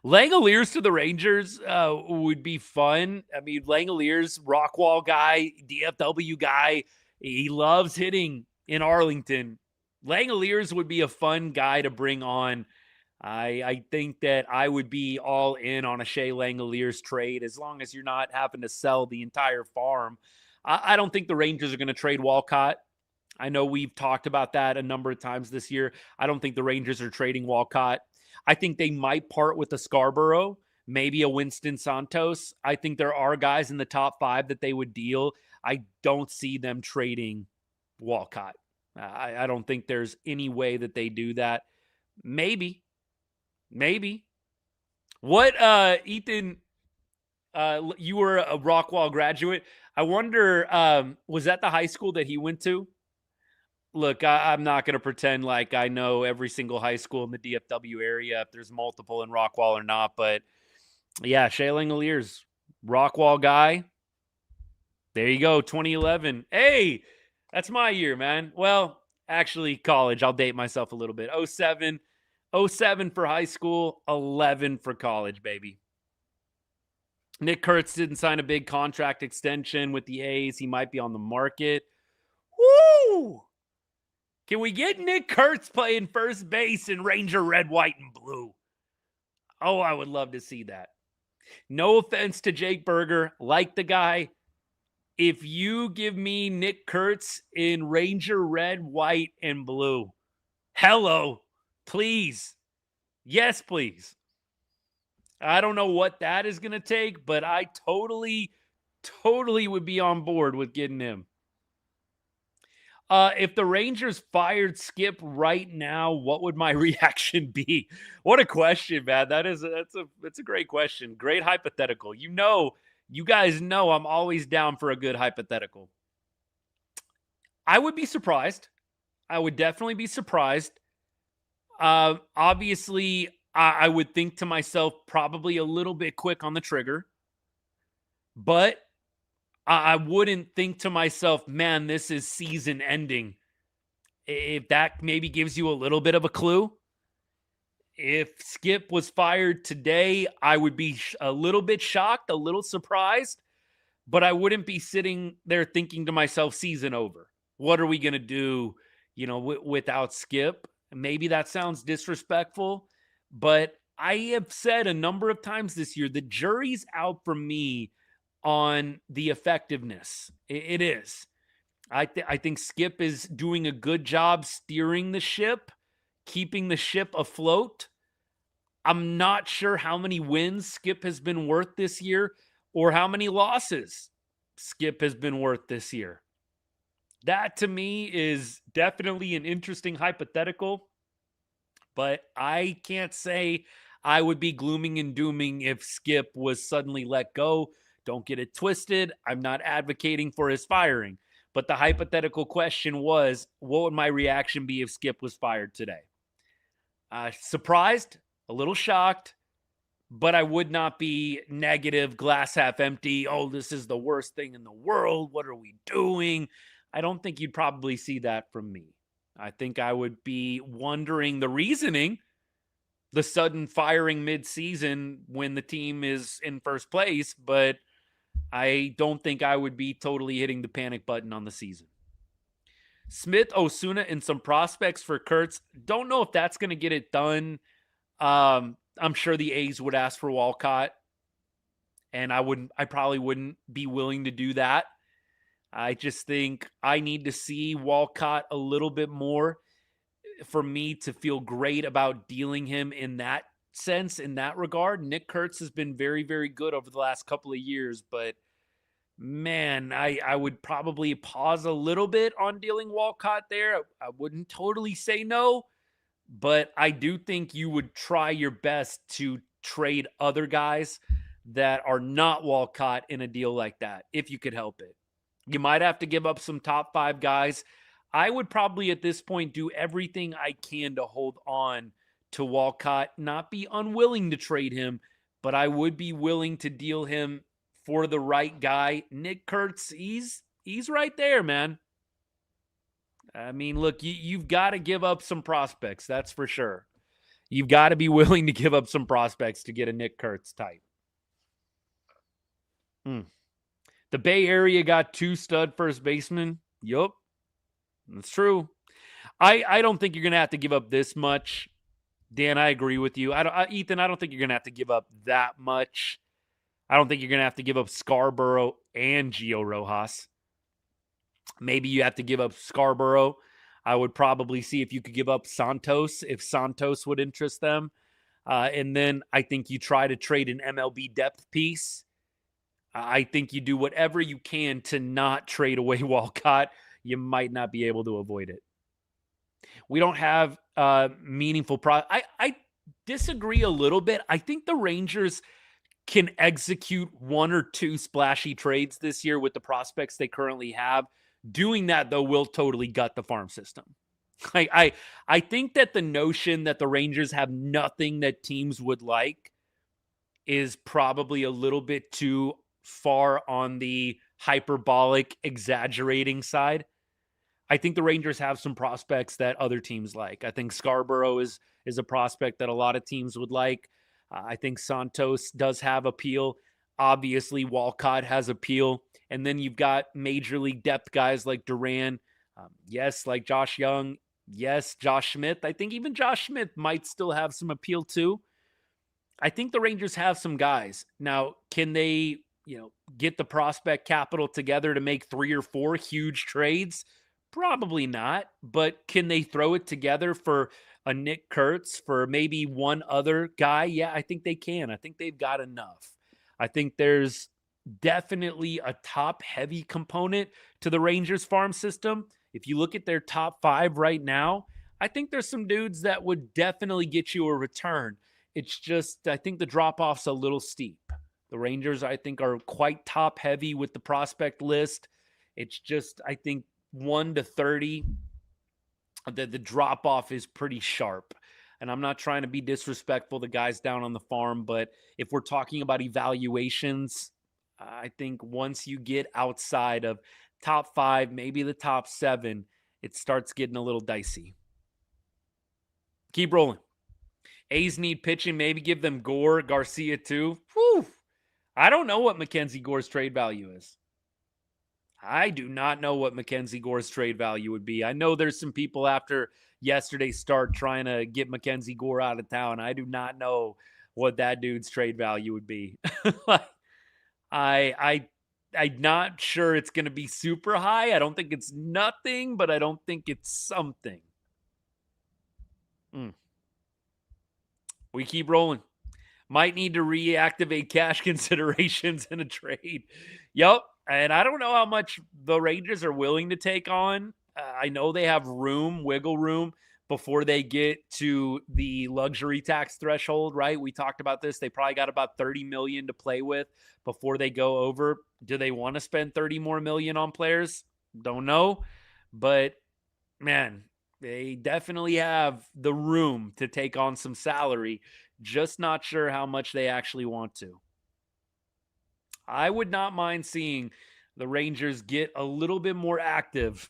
Langoliers to the Rangers would be fun. Langoliers, Rockwall guy, DFW guy. He loves hitting in Arlington. Langoliers would be a fun guy to bring on. I think that I would be all in on a Shea Langoliers trade as long as you're not having to sell the entire farm. I don't think the Rangers are going to trade Walcott. I know we've talked about that a number of times this year. I don't think the Rangers are trading Walcott. I think they might part with a Scarborough, maybe a Winston Santos. I think there are guys in the top 5 that they would deal. I don't see them trading Walcott. I don't think there's any way that they do that. Maybe. What, Ethan, you were a Rockwall graduate. I wonder, was that the high school that he went to? Look, I'm not going to pretend like I know every single high school in the DFW area, if there's multiple in Rockwall or not. But, yeah, Shea Langoliers, Rockwall guy. There you go, 2011. Hey, that's my year, man. Well, actually, college. I'll date myself a little bit. 07 for high school, 11 for college, baby. Nick Kurtz didn't sign a big contract extension with the A's. He might be on the market. Woo! Can we get Nick Kurtz playing first base in Ranger red, white, and blue? Oh, I would love to see that. No offense to Jake Berger. Like the guy. If you give me Nick Kurtz in Ranger red, white, and blue, hello, please. Yes, please. I don't know what that is going to take, but I totally would be on board with getting him. If the Rangers fired Skip right now, what would my reaction be? What a question, man. That's a great question. Great hypothetical. You guys know I'm always down for a good hypothetical. I would be surprised. I would definitely be surprised. Obviously, I would think to myself, probably a little bit quick on the trigger. But I wouldn't think to myself, man, this is season ending. If that maybe gives you a little bit of a clue. If Skip was fired today, I would be a little bit shocked, a little surprised, but I wouldn't be sitting there thinking to myself, season over. What are we going to do, without Skip? Maybe that sounds disrespectful, but I have said a number of times this year, the jury's out for me on the effectiveness. It is. I think Skip is doing a good job steering the ship, keeping the ship afloat. I'm not sure how many wins Skip has been worth this year or how many losses Skip has been worth this year. That to me is definitely an interesting hypothetical, but I can't say I would be glooming and dooming if Skip was suddenly let go. Don't get it twisted. I'm not advocating for his firing. But the hypothetical question was, what would my reaction be if Skip was fired today? Surprised, a little shocked, but I would not be negative, glass half empty. Oh, this is the worst thing in the world. What are we doing? I don't think you'd probably see that from me. I think I would be wondering the reasoning, the sudden firing mid-season when the team is in first place, but I don't think I would be totally hitting the panic button on the season. Smith, Osuna, and some prospects for Kurtz. Don't know if that's going to get it done. I'm sure the A's would ask for Walcott, and I probably wouldn't be willing to do that. I just think I need to see Walcott a little bit more for me to feel great about dealing him in that sense, in that regard. Nick Kurtz has been very, very good over the last couple of years, but man, I would probably pause a little bit on dealing Walcott there. I wouldn't totally say no, but I do think you would try your best to trade other guys that are not Walcott in a deal like that, if you could help it. You might have to give up some top 5 guys. I would probably at this point do everything I can to hold on to Walcott, not be unwilling to trade him, but I would be willing to deal him for the right guy. Nick Kurtz, he's right there, man. I mean, look, you've got to give up some prospects, that's for sure. You've got to be willing to give up some prospects to get a Nick Kurtz type. The Bay Area got 2 stud first basemen. Yup, that's true. I don't think you're going to have to give up this much. Dan, I agree with you. Ethan, I don't think you're going to have to give up that much. I don't think you're going to have to give up Scarborough and Gio Rojas. Maybe you have to give up Scarborough. I would probably see if you could give up Santos, if Santos would interest them. And then I think you try to trade an MLB depth piece. I think you do whatever you can to not trade away Walcott. You might not be able to avoid it. We don't have meaningful I disagree a little bit. I think the Rangers can execute 1 or 2 splashy trades this year with the prospects they currently have. Doing that, though, will totally gut the farm system. I think that the notion that the Rangers have nothing that teams would like is probably a little bit too far on the hyperbolic, exaggerating side. I think the Rangers have some prospects that other teams like. I think Scarborough is a prospect that a lot of teams would like. I think Santos does have appeal. Obviously, Walcott has appeal. And then you've got major league depth guys like Duran. Yes, like Josh Jung. Yes, Josh Smith. I think even Josh Smith might still have some appeal too. I think the Rangers have some guys. Now, can they, get the prospect capital together to make 3 or 4 huge trades? Probably not. But can they throw it together for a Nick Kurtz, for maybe one other guy? Yeah, I think they can. I think they've got enough. I think there's definitely a top-heavy component to the Rangers farm system. If you look at their top 5 right now, I think there's some dudes that would definitely get you a return. It's just, I think the drop-off's a little steep. The Rangers, I think, are quite top-heavy with the prospect list. It's just, I think, 1 to 30, the drop-off is pretty sharp. And I'm not trying to be disrespectful to guys down on the farm, but if we're talking about evaluations, I think once you get outside of top 5, maybe the top 7, it starts getting a little dicey. Keep rolling. A's need pitching. Maybe give them Gore, Garcia too. Whew. I don't know what Mackenzie Gore's trade value is. I do not know what Mackenzie Gore's trade value would be. I know there's some people after yesterday's start trying to get Mackenzie Gore out of town. I do not know what that dude's trade value would be. I'm not sure it's going to be super high. I don't think it's nothing, but I don't think it's something. We keep rolling. Might need to reactivate cash considerations in a trade. Yup. And I don't know how much the Rangers are willing to take on. I know they have wiggle room, before they get to the luxury tax threshold, right? We talked about this. They probably got about $30 million to play with before they go over. Do they want to spend $30 more million on players? Don't know. But, man, they definitely have the room to take on some salary. Just not sure how much they actually want to. I would not mind seeing the Rangers get a little bit more active.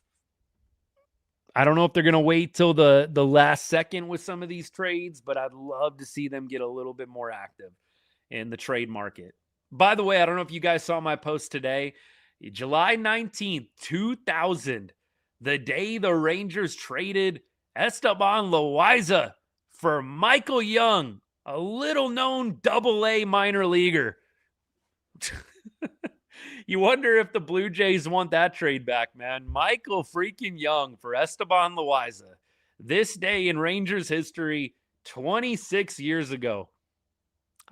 I don't know if they're going to wait till the last second with some of these trades, but I'd love to see them get a little bit more active in the trade market. By the way, I don't know if you guys saw my post today. July 19th, 2000, the day the Rangers traded Esteban Loaiza for Michael Jung, a little-known Double-A minor leaguer. You wonder if the Blue Jays want that trade back, man. Michael freaking Jung for Esteban Loaiza. This day in Rangers history, 26 years ago.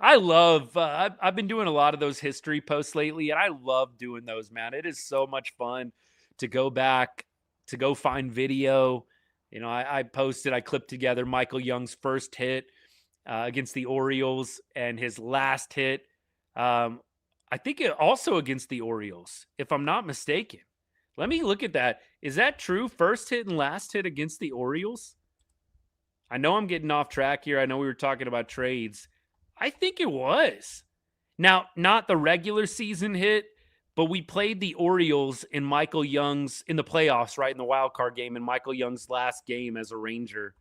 I love, I've been doing a lot of those history posts lately, and I love doing those, man. It is so much fun to go back, to go find video. You know, I clipped together Michael Jung's first hit against the Orioles and his last hit. I think it also against the Orioles, if I'm not mistaken. Let me look at that. Is that true? First hit and last hit against the Orioles? I know I'm getting off track here. I know we were talking about trades. I think it was. Now, not the regular season hit, but we played the Orioles in Michael Jung's, in the playoffs, right, in the wild card game, in Michael Jung's last game as a Ranger,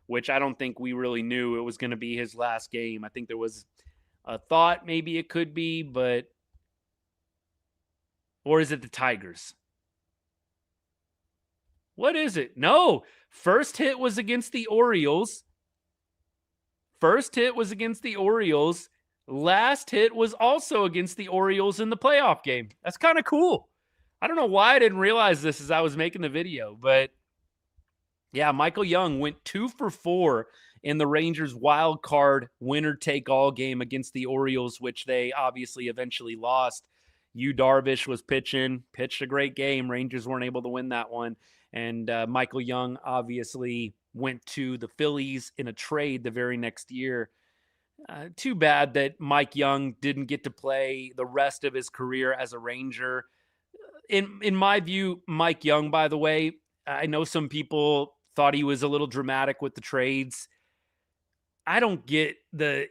which I don't think we really knew it was going to be his last game. I think there was a thought maybe it could be, but... Or is it the Tigers? What is it? No. First hit was against the Orioles. Last hit was also against the Orioles in the playoff game. That's kind of cool. I don't know why I didn't realize this as I was making the video, but yeah, Michael Jung went 2 for 4 in the Rangers wild card winner-take-all game against the Orioles, which they obviously eventually lost. Yu Darvish was pitched a great game. Rangers weren't able to win that one. And Michael Jung obviously went to the Phillies in a trade the very next year. Too bad that Mike Jung didn't get to play the rest of his career as a Ranger. In my view, Mike Jung, by the way, I know some people thought he was a little dramatic with the trades. I don't get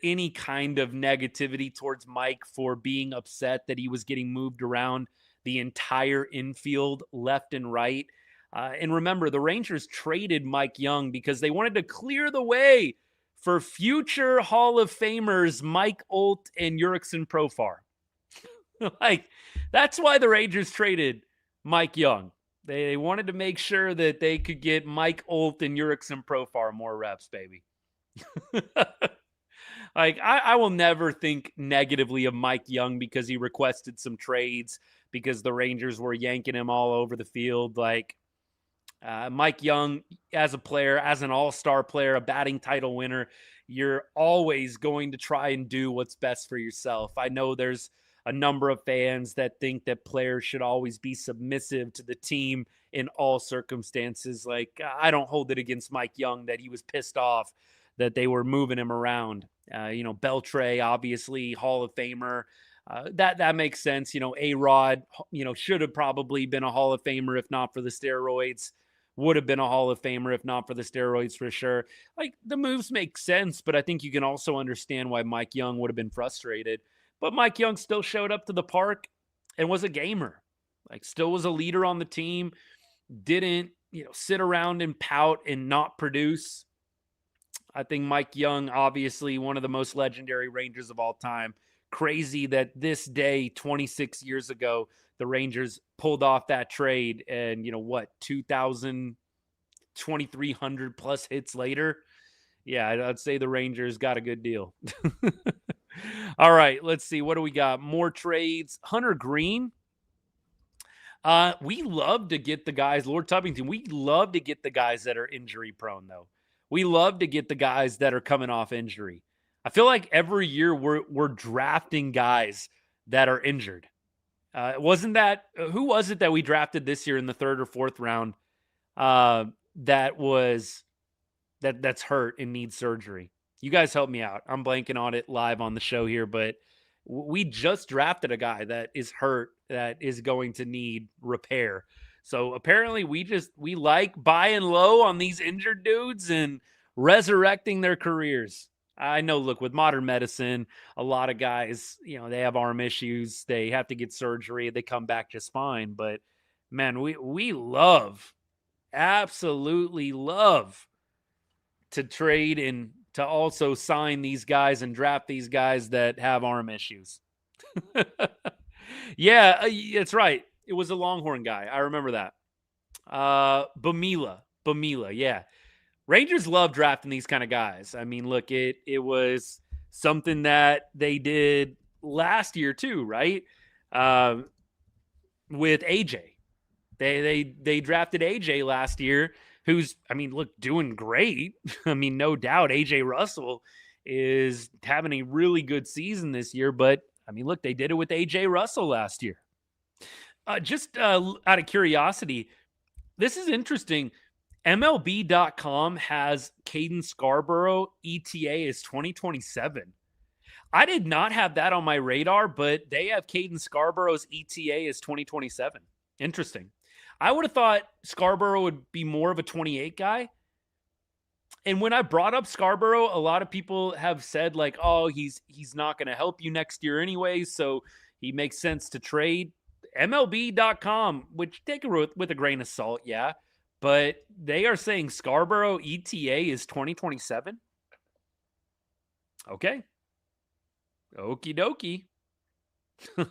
any kind of negativity towards Mike for being upset that he was getting moved around the entire infield left and right. And remember, the Rangers traded Mike Jung because they wanted to clear the way for future Hall of Famers Mike Olt and Jurickson Profar. That's why the Rangers traded Mike Jung. They wanted to make sure that they could get Mike Olt and Jurickson Profar more reps, baby. I will never think negatively of Mike Jung because he requested some trades because the Rangers were yanking him all over the field. Mike Jung, as a player, as an all-star player, a batting title winner, you're always going to try and do what's best for yourself. I know there's a number of fans that think that players should always be submissive to the team in all circumstances. I don't hold it against Mike Jung that he was pissed off that they were moving him around. Beltre, obviously, Hall of Famer. That makes sense. A-Rod, should have probably been a Hall of Famer if not for the steroids. Would have been a Hall of Famer if not for the steroids for sure. The moves make sense, but I think you can also understand why Mike Jung would have been frustrated. But Mike Jung still showed up to the park and was a gamer. Still was a leader on the team. Didn't, sit around and pout and not produce. I think Mike Jung, obviously one of the most legendary Rangers of all time. Crazy that this day, 26 years ago, the Rangers pulled off that trade and, 2,300 plus hits later. Yeah, I'd say the Rangers got a good deal. All right, let's see. What do we got? More trades. Hunter Green. We love to get the guys, Lord Tubbington, we love to get the guys that are injury prone, though. We love to get the guys that are coming off injury. I feel like every year we're drafting guys that are injured. Wasn't that who was it that we drafted this year in the 3rd or 4th round? That's hurt and needs surgery. You guys help me out. I'm blanking on it live on the show here, but we just drafted a guy that is hurt that is going to need repair. So apparently we like buying low on these injured dudes and resurrecting their careers. I know, look, with modern medicine, a lot of guys, they have arm issues. They have to get surgery. They come back just fine. But man, we absolutely love to trade and to also sign these guys and draft these guys that have arm issues. Yeah, it's right. It was a Longhorn guy. I remember that. Bamila, yeah. Rangers love drafting these kind of guys. I mean, look, it was something that they did last year too, right? With AJ. They drafted AJ last year, who's, I mean, look, doing great. I mean, no doubt AJ Russell is having a really good season this year, but I mean, look, they did it with AJ Russell last year. Just out of curiosity, this is interesting. MLB.com has Caden Scarborough ETA as 2027. I did not have that on my radar, but they have Caden Scarborough's ETA as 2027. Interesting. I would have thought Scarborough would be more of a 28 guy. And when I brought up Scarborough, a lot of people have said like, oh, he's not going to help you next year anyway, so he makes sense to trade. MLB.com, which take it with a grain of salt, yeah, but they are saying Scarborough ETA is 2027. Okay. Okie dokie.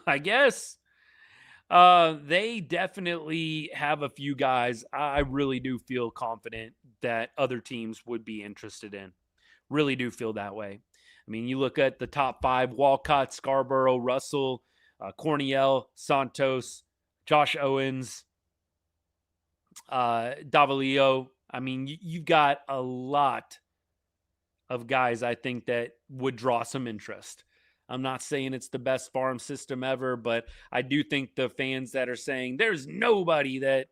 I guess. They definitely have a few guys I really do feel confident that other teams would be interested in. Really do feel that way. I mean, you look at the top 5: Walcott, Scarborough, Russell, Corniel, Santos, Josh Owens, Davalillo. I mean, you've got a lot of guys I think that would draw some interest. I'm not saying it's the best farm system ever, but I do think the fans that are saying there's nobody that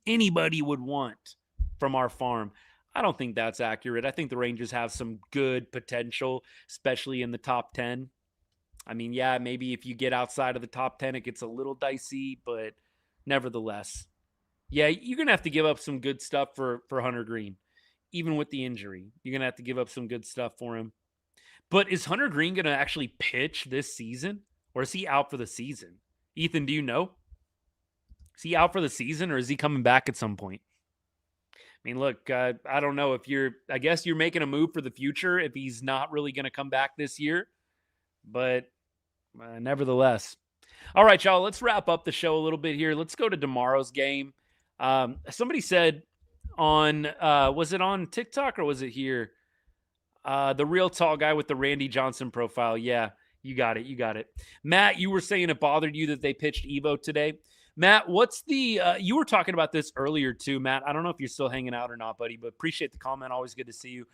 anybody would want from our farm, I don't think that's accurate. I think the Rangers have some good potential, especially in the top 10. I mean, yeah, maybe if you get outside of the top 10, it gets a little dicey, but nevertheless, yeah, you're going to have to give up some good stuff for Hunter Green. Even with the injury, you're going to have to give up some good stuff for him. But is Hunter Green going to actually pitch this season, or is he out for the season? Ethan, do you know? Is he out for the season, or is he coming back at some point? I mean, look, I don't know if I guess you're making a move for the future if he's not really going to come back this year. But nevertheless. All right, y'all, let's wrap up the show a little bit here. Let's go to tomorrow's game. Somebody said on, was it on TikTok or was it here? The real tall guy with the Randy Johnson profile. Yeah, you got it. Matt, you were saying it bothered you that they pitched Evo today. Matt, what's the, you were talking about this earlier too, Matt. I don't know if you're still hanging out or not, buddy, but appreciate the comment. Always good to see you.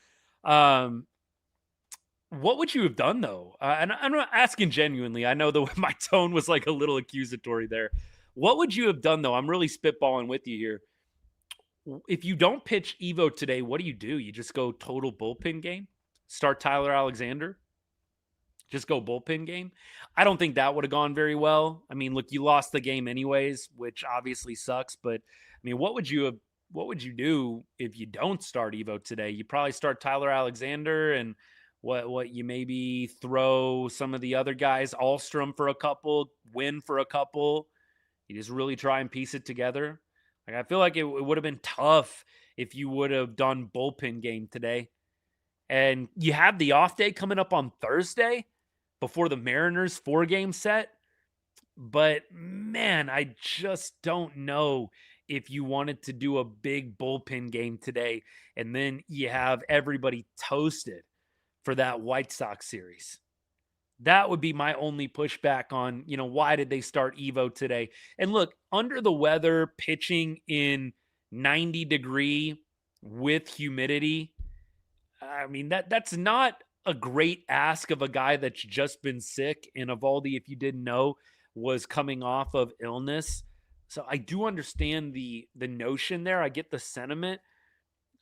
What would you have done though? And I'm not asking genuinely. I know my tone was like a little accusatory there. What would you have done though? I'm really spitballing with you here. If you don't pitch Evo today, what do? You just go total bullpen game? Start Tyler Alexander? Just go bullpen game? I don't think that would have gone very well. I mean, look, you lost the game anyways, which obviously sucks. But I mean, what would you do if you don't start Evo today? You probably start Tyler Alexander, and what you maybe throw some of the other guys, Alstrom for a couple, Wynn for a couple. You just really try and piece it together. Like, I feel like it would have been tough if you would have done bullpen game today. And you have the off day coming up on Thursday before the Mariners 4-game set. But, man, I just don't know if you wanted to do a big bullpen game today and then you have everybody toasted for that White Sox series. That would be my only pushback on, why did they start Evo today? And look, under the weather, pitching in 90-degree with humidity, I mean, that's not a great ask of a guy that's just been sick. And Eovaldi, if you didn't know, was coming off of illness. So I do understand the notion there. I get the sentiment.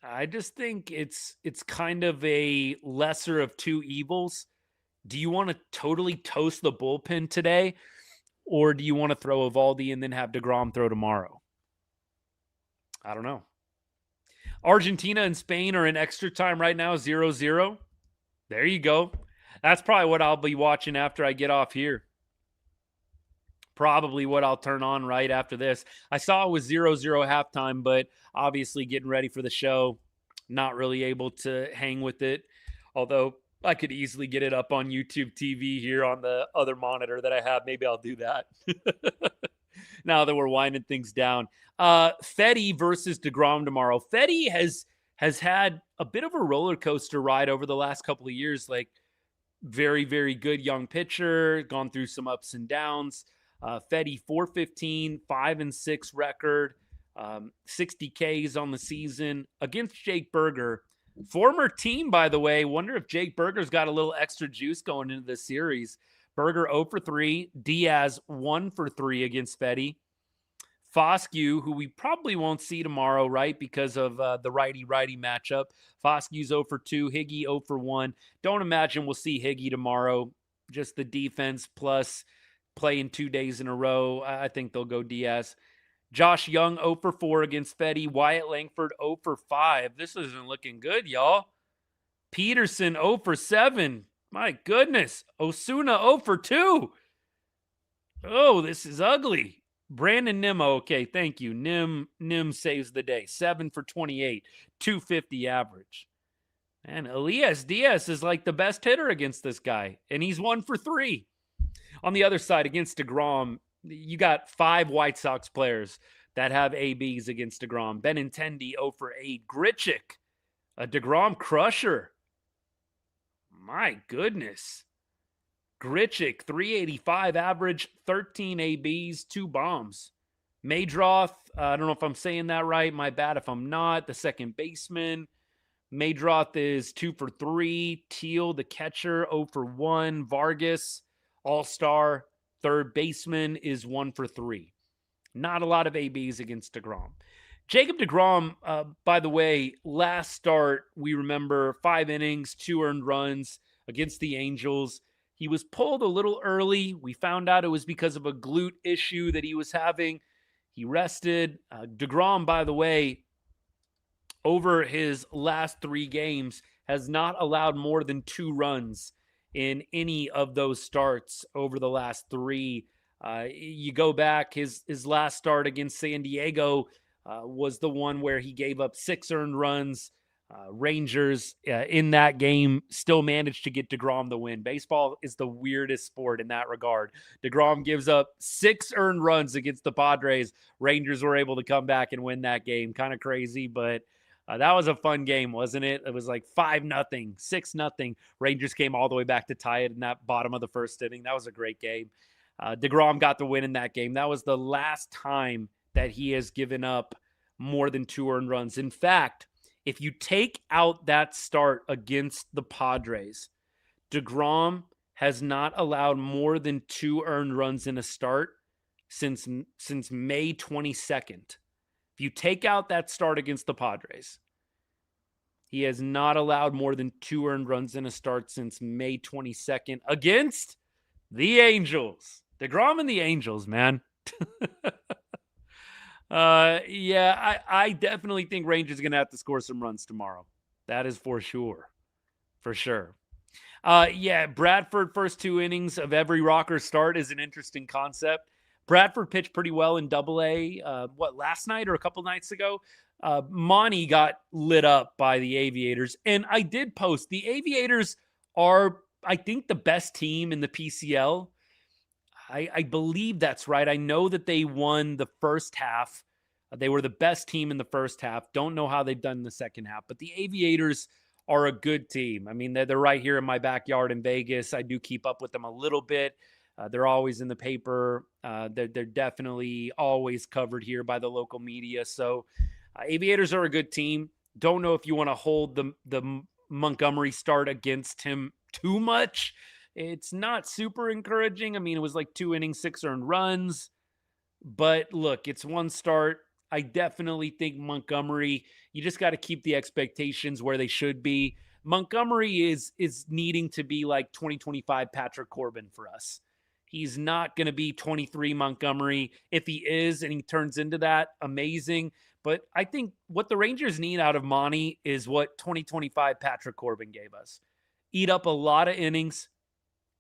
I just think it's kind of a lesser of two evils. Do you want to totally toast the bullpen today, or do you want to throw Eovaldi and then have DeGrom throw tomorrow? I don't know. Argentina and Spain are in extra time right now, 0-0. There you go. That's probably what I'll be watching after I get off here. Probably what I'll turn on right after this. I saw it was 0-0 halftime, but obviously getting ready for the show, not really able to hang with it. Although I could easily get it up on YouTube TV here on the other monitor that I have. Maybe I'll do that now that we're winding things down. Fetty versus DeGrom tomorrow. Fetty has had a bit of a roller coaster ride over the last couple of years. Like, very, very good young pitcher, gone through some ups and downs. Fetty 415, 5-6 record, 60 Ks on the season against Jake Burger. Former team, by the way. Wonder if Jake Burger's got a little extra juice going into this series. Burger 0 for 3, Diaz 1 for 3 against Fetty. Foscue, who we probably won't see tomorrow, right, because of the righty-righty matchup. Foscue's 0 for 2, Higgy 0 for 1. Don't imagine we'll see Higgy tomorrow. Just the defense plus playing 2 days in a row. I think they'll go Diaz. Josh Jung 0 for 4 against Fetty. Wyatt Langford 0 for 5. This isn't looking good, y'all. Pederson 0 for 7. My goodness. Osuna 0 for 2. Oh, this is ugly. Brandon Nimmo, okay, thank you. Nim saves the day. 7 for 28, 250 average. And Elias Diaz is like the best hitter against this guy, and he's 1 for 3. On the other side, against DeGrom, you got 5 White Sox players that have ABs against DeGrom. Benintendi 0 for 8. Grichuk, a DeGrom crusher. My goodness. Grichuk, 385 average, 13 ABs, 2 bombs. Maydroth, I don't know if I'm saying that right. My bad if I'm not. The second baseman. Maydroth is 2 for 3. Teal, the catcher, 0 for 1. Vargas, all-star, third baseman, is 1 for 3. Not a lot of ABs against DeGrom. Jacob DeGrom, by the way, last start, we remember 5 innings, 2 earned runs against the Angels. He was pulled a little early. We found out it was because of a glute issue that he was having. He rested. DeGrom, by the way, over his last 3 games, has not allowed more than 2 runs in any of those starts over the last 3. You go back, his last start against San Diego was the one where he gave up 6 earned runs. Rangers in that game still managed to get DeGrom the win. Baseball is the weirdest sport in that regard. DeGrom gives up 6 earned runs against the Padres. Rangers were able to come back and win that game. Kind of crazy, but that was a fun game, wasn't it? It was like 5-0, 6-0. Rangers came all the way back to tie it in that bottom of the first inning. That was a great game. DeGrom got the win in that game. That was the last time that he has given up more than 2 earned runs. In fact, if you take out that start against the Padres, DeGrom has not allowed more than 2 earned runs in a start since May 22nd. If you take out that start against the Padres, he has not allowed more than 2 earned runs in a start since May 22nd against the Angels. DeGrom and the Angels, man. I definitely think Rangers are going to have to score some runs tomorrow. That is for sure. For sure. Bradford first 2 innings of every rocker start is an interesting concept. Bradford pitched pretty well in AA, last night or a couple nights ago? Monty got lit up by the Aviators. And I did post, the Aviators are, I think, the best team in the PCL. I believe that's right. I know that they won the first half. They were the best team in the first half. Don't know how they've done in the second half. But the Aviators are a good team. I mean, they're right here in my backyard in Vegas. I do keep up with them a little bit. They're always in the paper. They're definitely always covered here by the local media. So Aviators are a good team. Don't know if you want to hold the Montgomery start against him too much. It's not super encouraging. I mean, it was like 2 innings, 6 earned runs. But look, it's one start. I definitely think Montgomery, you just got to keep the expectations where they should be. Montgomery is needing to be like 2025 Patrick Corbin for us. He's not going to be 23 Montgomery. If he is and he turns into that, amazing. But I think what the Rangers need out of Monty is what 2025 Patrick Corbin gave us. Eat up a lot of innings,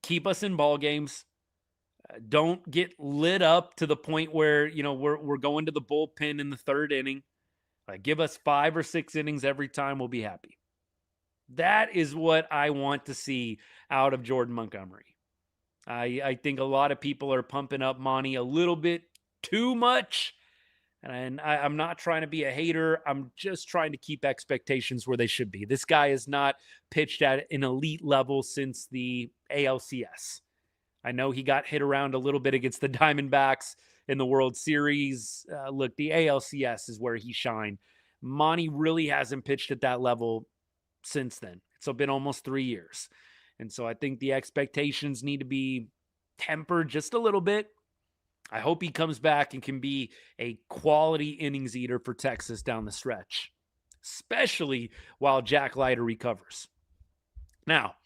keep us in ball games. Don't get lit up to the point where, you know, we're going to the bullpen in the 3rd inning. Give us 5 or 6 innings every time, we'll be happy. That is what I want to see out of Jordan Montgomery. I think a lot of people are pumping up Monty a little bit too much. And I'm not trying to be a hater. I'm just trying to keep expectations where they should be. This guy has not pitched at an elite level since the ALCS. I know he got hit around a little bit against the Diamondbacks in the World Series. Look, the ALCS is where he shined. Monty really hasn't pitched at that level since then. It's been almost 3 years. And so I think the expectations need to be tempered just a little bit. I hope he comes back and can be a quality innings eater for Texas down the stretch, especially while Jack Leiter recovers. Now,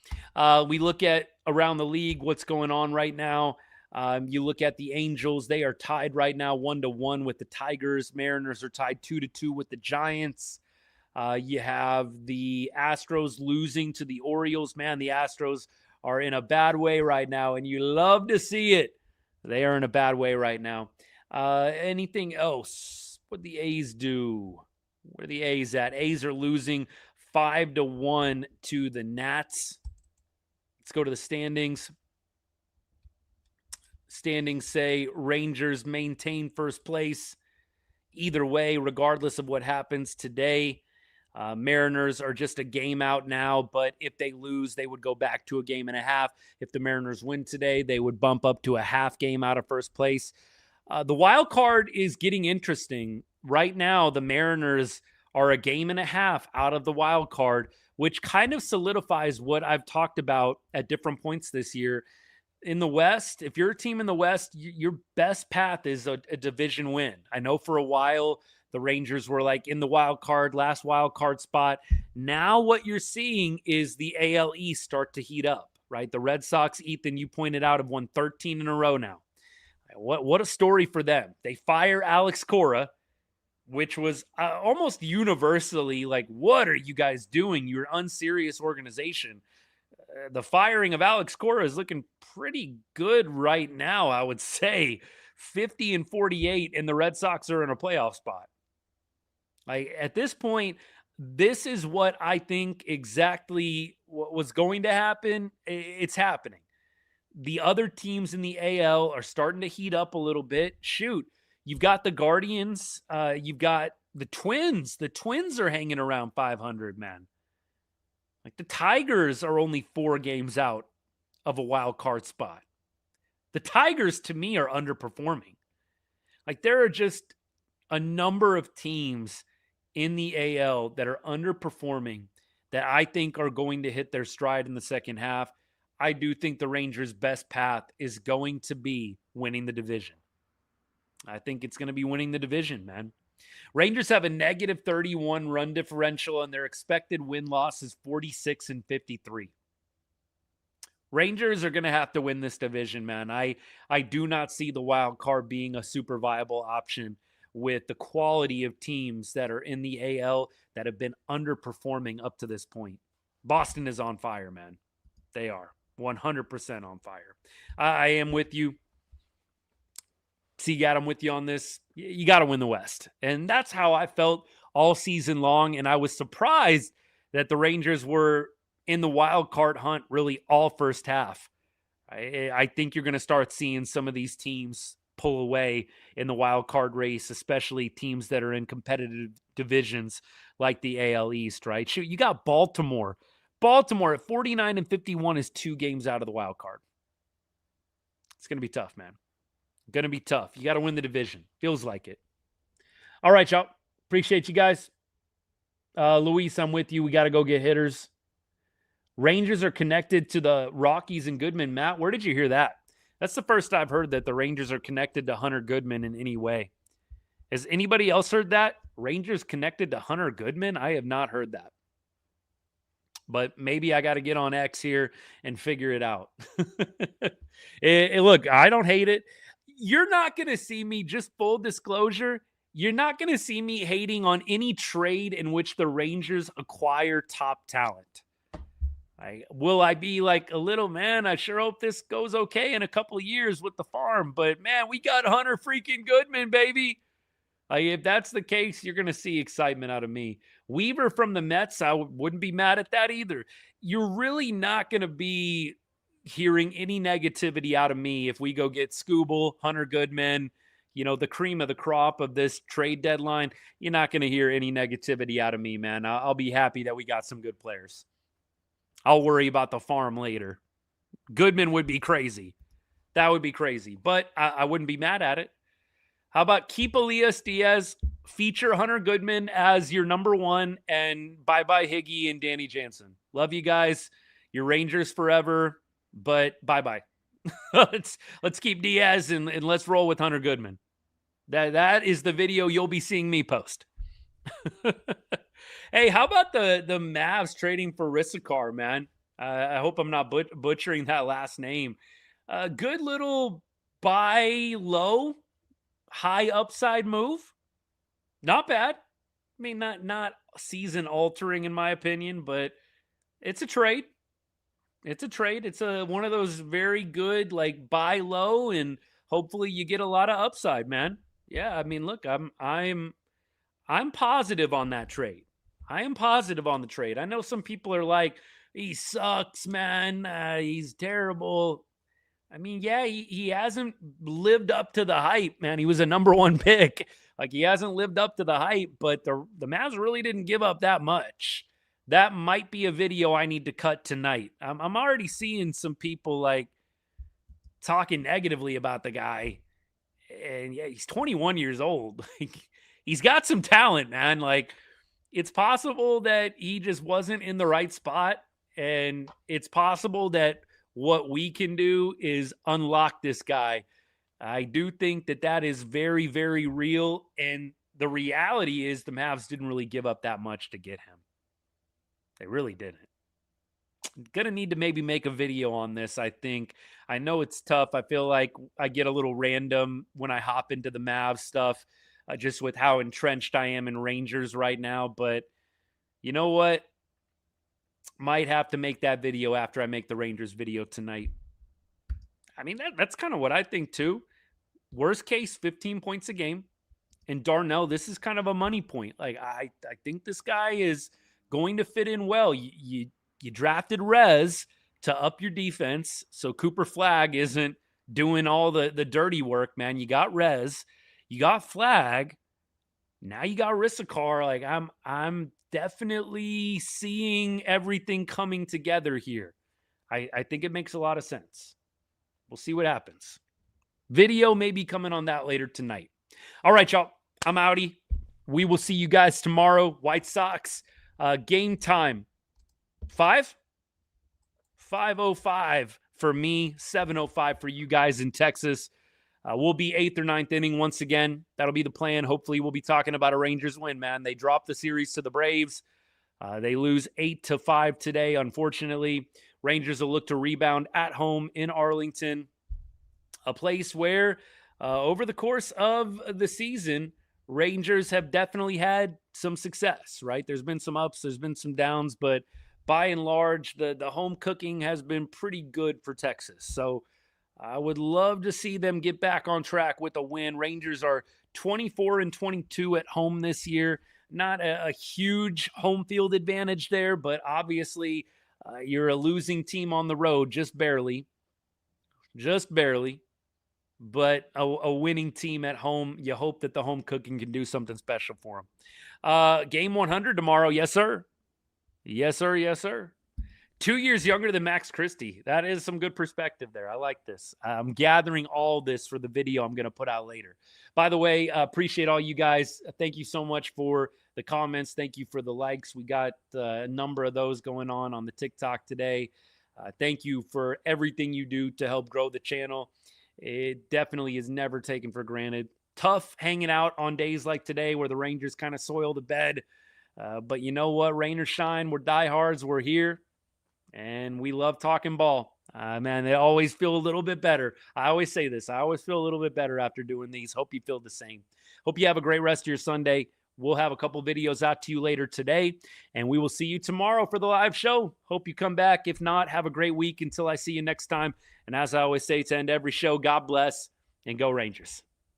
we look at around the league, what's going on right now. You look at the Angels, they are tied right now 1-1 with the Tigers. Mariners are tied 2-2 with the Giants. You have the Astros losing to the Orioles. Man, the Astros are in a bad way right now, and you love to see it. They are in a bad way right now. Anything else? What'd the A's do? Where are the A's at? A's are losing 5-1 to the Nats. Let's go to the standings. Standings say Rangers maintain first place. Either way, regardless of what happens today, Mariners are just a game out now, but if they lose, they would go back to a game and a half. If the Mariners win today, they would bump up to a half game out of first place. The wild card is getting interesting. Right now, the Mariners are a game and a half out of the wild card, which kind of solidifies what I've talked about at different points this year. In the West, if you're a team in the West, your best path is a division win. I know for a while, the Rangers were like in the last wild card spot. Now what you're seeing is the AL East start to heat up, right? The Red Sox, Ethan, you pointed out, have won 13 in a row now. What a story for them. They fire Alex Cora, which was almost universally like, what are you guys doing? You're an unserious organization. The firing of Alex Cora is looking pretty good right now, I would say. 50-48, and the Red Sox are in a playoff spot. At this point, this is what I think exactly what was going to happen. It's happening. The other teams in the AL are starting to heat up a little bit. Shoot, you've got the Guardians. You've got the Twins. The Twins are hanging around 500, man. Like the Tigers are only 4 games out of a wild card spot. The Tigers, to me, are underperforming. Like there are just a number of teams in the AL that are underperforming that I think are going to hit their stride in the second half. I do think the Rangers' best path is going to be winning the division. I think it's going to be winning the division, man. Rangers have a negative 31 run differential, and their expected win-loss is 46-53. Rangers are going to have to win this division, man. I do not see the wild card being a super viable option with the quality of teams that are in the AL that have been underperforming up to this point. Boston is on fire, man. They are 100% on fire. I am with you. See, I'm with you on this. You got to win the West. And that's how I felt all season long. And I was surprised that the Rangers were in the wild card hunt really all first half. I think you're going to start seeing some of these teams pull away in the wild card race, especially teams that are in competitive divisions like the AL East, right? Shoot, you got Baltimore. Baltimore at 49-51 is 2 games out of the wild card. It's going to be tough, man. Going to be tough. You got to win the division. Feels like it. All right, y'all. Appreciate you guys. Luis, I'm with you. We got to go get hitters. Rangers are connected to the Rockies and Goodman. Matt, where did you hear that? That's the first I've heard that the Rangers are connected to Hunter Goodman in any way. Has anybody else heard that? Rangers connected to Hunter Goodman? I have not heard that. But maybe I got to get on X here and figure it out. Look, I don't hate it. You're not going to see me, just full disclosure, you're not going to see me hating on any trade in which the Rangers acquire top talent. Will I be like a little, man, I sure hope this goes okay in a couple of years with the farm. But, man, we got Hunter freaking Goodman, baby. If that's the case, you're going to see excitement out of me. Weaver from the Mets, I wouldn't be mad at that either. You're really not going to be hearing any negativity out of me if we go get Scooble, Hunter Goodman, the cream of the crop of this trade deadline. You're not going to hear any negativity out of me, man. I'll be happy that we got some good players. I'll worry about the farm later. Goodman would be crazy. That would be crazy. But I wouldn't be mad at it. How about keep Elias Diaz, feature Hunter Goodman as your number one, and bye-bye Higgy and Danny Jansen. Love you guys. You're Rangers forever, but bye-bye. let's keep Diaz and let's roll with Hunter Goodman. That is the video you'll be seeing me post. Hey, how about the Mavs trading for Rissikar, man? I hope I'm not butchering that last name. Good little buy low, high upside move. Not bad. I mean, not season altering in my opinion, but it's a trade. It's a trade. It's one of those very good, like, buy low and hopefully you get a lot of upside, man. Yeah, I mean, look, I'm positive on that trade. I am positive on the trade. I know some people are like, he sucks, man. He's terrible. I mean, yeah, he hasn't lived up to the hype, man. He was a number one pick. Like, he hasn't lived up to the hype, but the Mavs really didn't give up that much. That might be a video I need to cut tonight. I'm already seeing some people, like, talking negatively about the guy. And, yeah, he's 21 years old. He's got some talent, man. Like, it's possible that he just wasn't in the right spot. And it's possible that what we can do is unlock this guy. I do think that is very, very real. And the reality is the Mavs didn't really give up that much to get him. They really didn't. I'm going to need to maybe make a video on this, I think. I know it's tough. I feel like I get a little random when I hop into the Mavs stuff, just with how entrenched I am in Rangers right now. But you know what? Might have to make that video after I make the Rangers video tonight. I mean, that's kind of what I think too. Worst case, 15 points a game. And Darnell, this is kind of a money point. Like, I think this guy is going to fit in well. You drafted Rez to up your defense, so Cooper Flagg isn't doing all the dirty work, man. You got Rez, you got Flagg, now you got Rissikar. Like, I'm definitely seeing everything coming together here. I think it makes a lot of sense. We'll see what happens. Video may be coming on that later tonight. All right, y'all. I'm outie. We will see you guys tomorrow. White Sox. Game time. 5:05 for me. 7:05 for you guys in Texas. We'll be 8th or 9th inning once again. That'll be the plan. Hopefully we'll be talking about a Rangers win, man. They dropped the series to the Braves. They lose 8-5 today, unfortunately. Rangers will look to rebound at home in Arlington, a place where over the course of the season, Rangers have definitely had some success, right? There's been some ups, there's been some downs, but by and large, the home cooking has been pretty good for Texas. So I would love to see them get back on track with a win. Rangers are 24-22 at home this year. Not a huge home field advantage there, but obviously you're a losing team on the road, just barely. But a winning team at home. You hope that the home cooking can do something special for them. Game 100 tomorrow. Yes, sir. Yes, sir. Yes, sir. 2 years younger than Max Christie. That is some good perspective there. I like this. I'm gathering all this for the video I'm going to put out later. By the way, appreciate all you guys. Thank you so much for the comments. Thank you for the likes. We got a number of those going on the TikTok today. Thank you for everything you do to help grow the channel. It definitely is never taken for granted. Tough hanging out on days like today where the Rangers kind of soil the bed. But you know what? Rain or shine, we're diehards. We're here. And we love talking ball. Man, they always feel a little bit better. I always say this. I always feel a little bit better after doing these. Hope you feel the same. Hope you have a great rest of your Sunday. We'll have a couple videos out to you later today, and we will see you tomorrow for the live show. Hope you come back. If not, have a great week until I see you next time. And as I always say to end every show, God bless and go Rangers.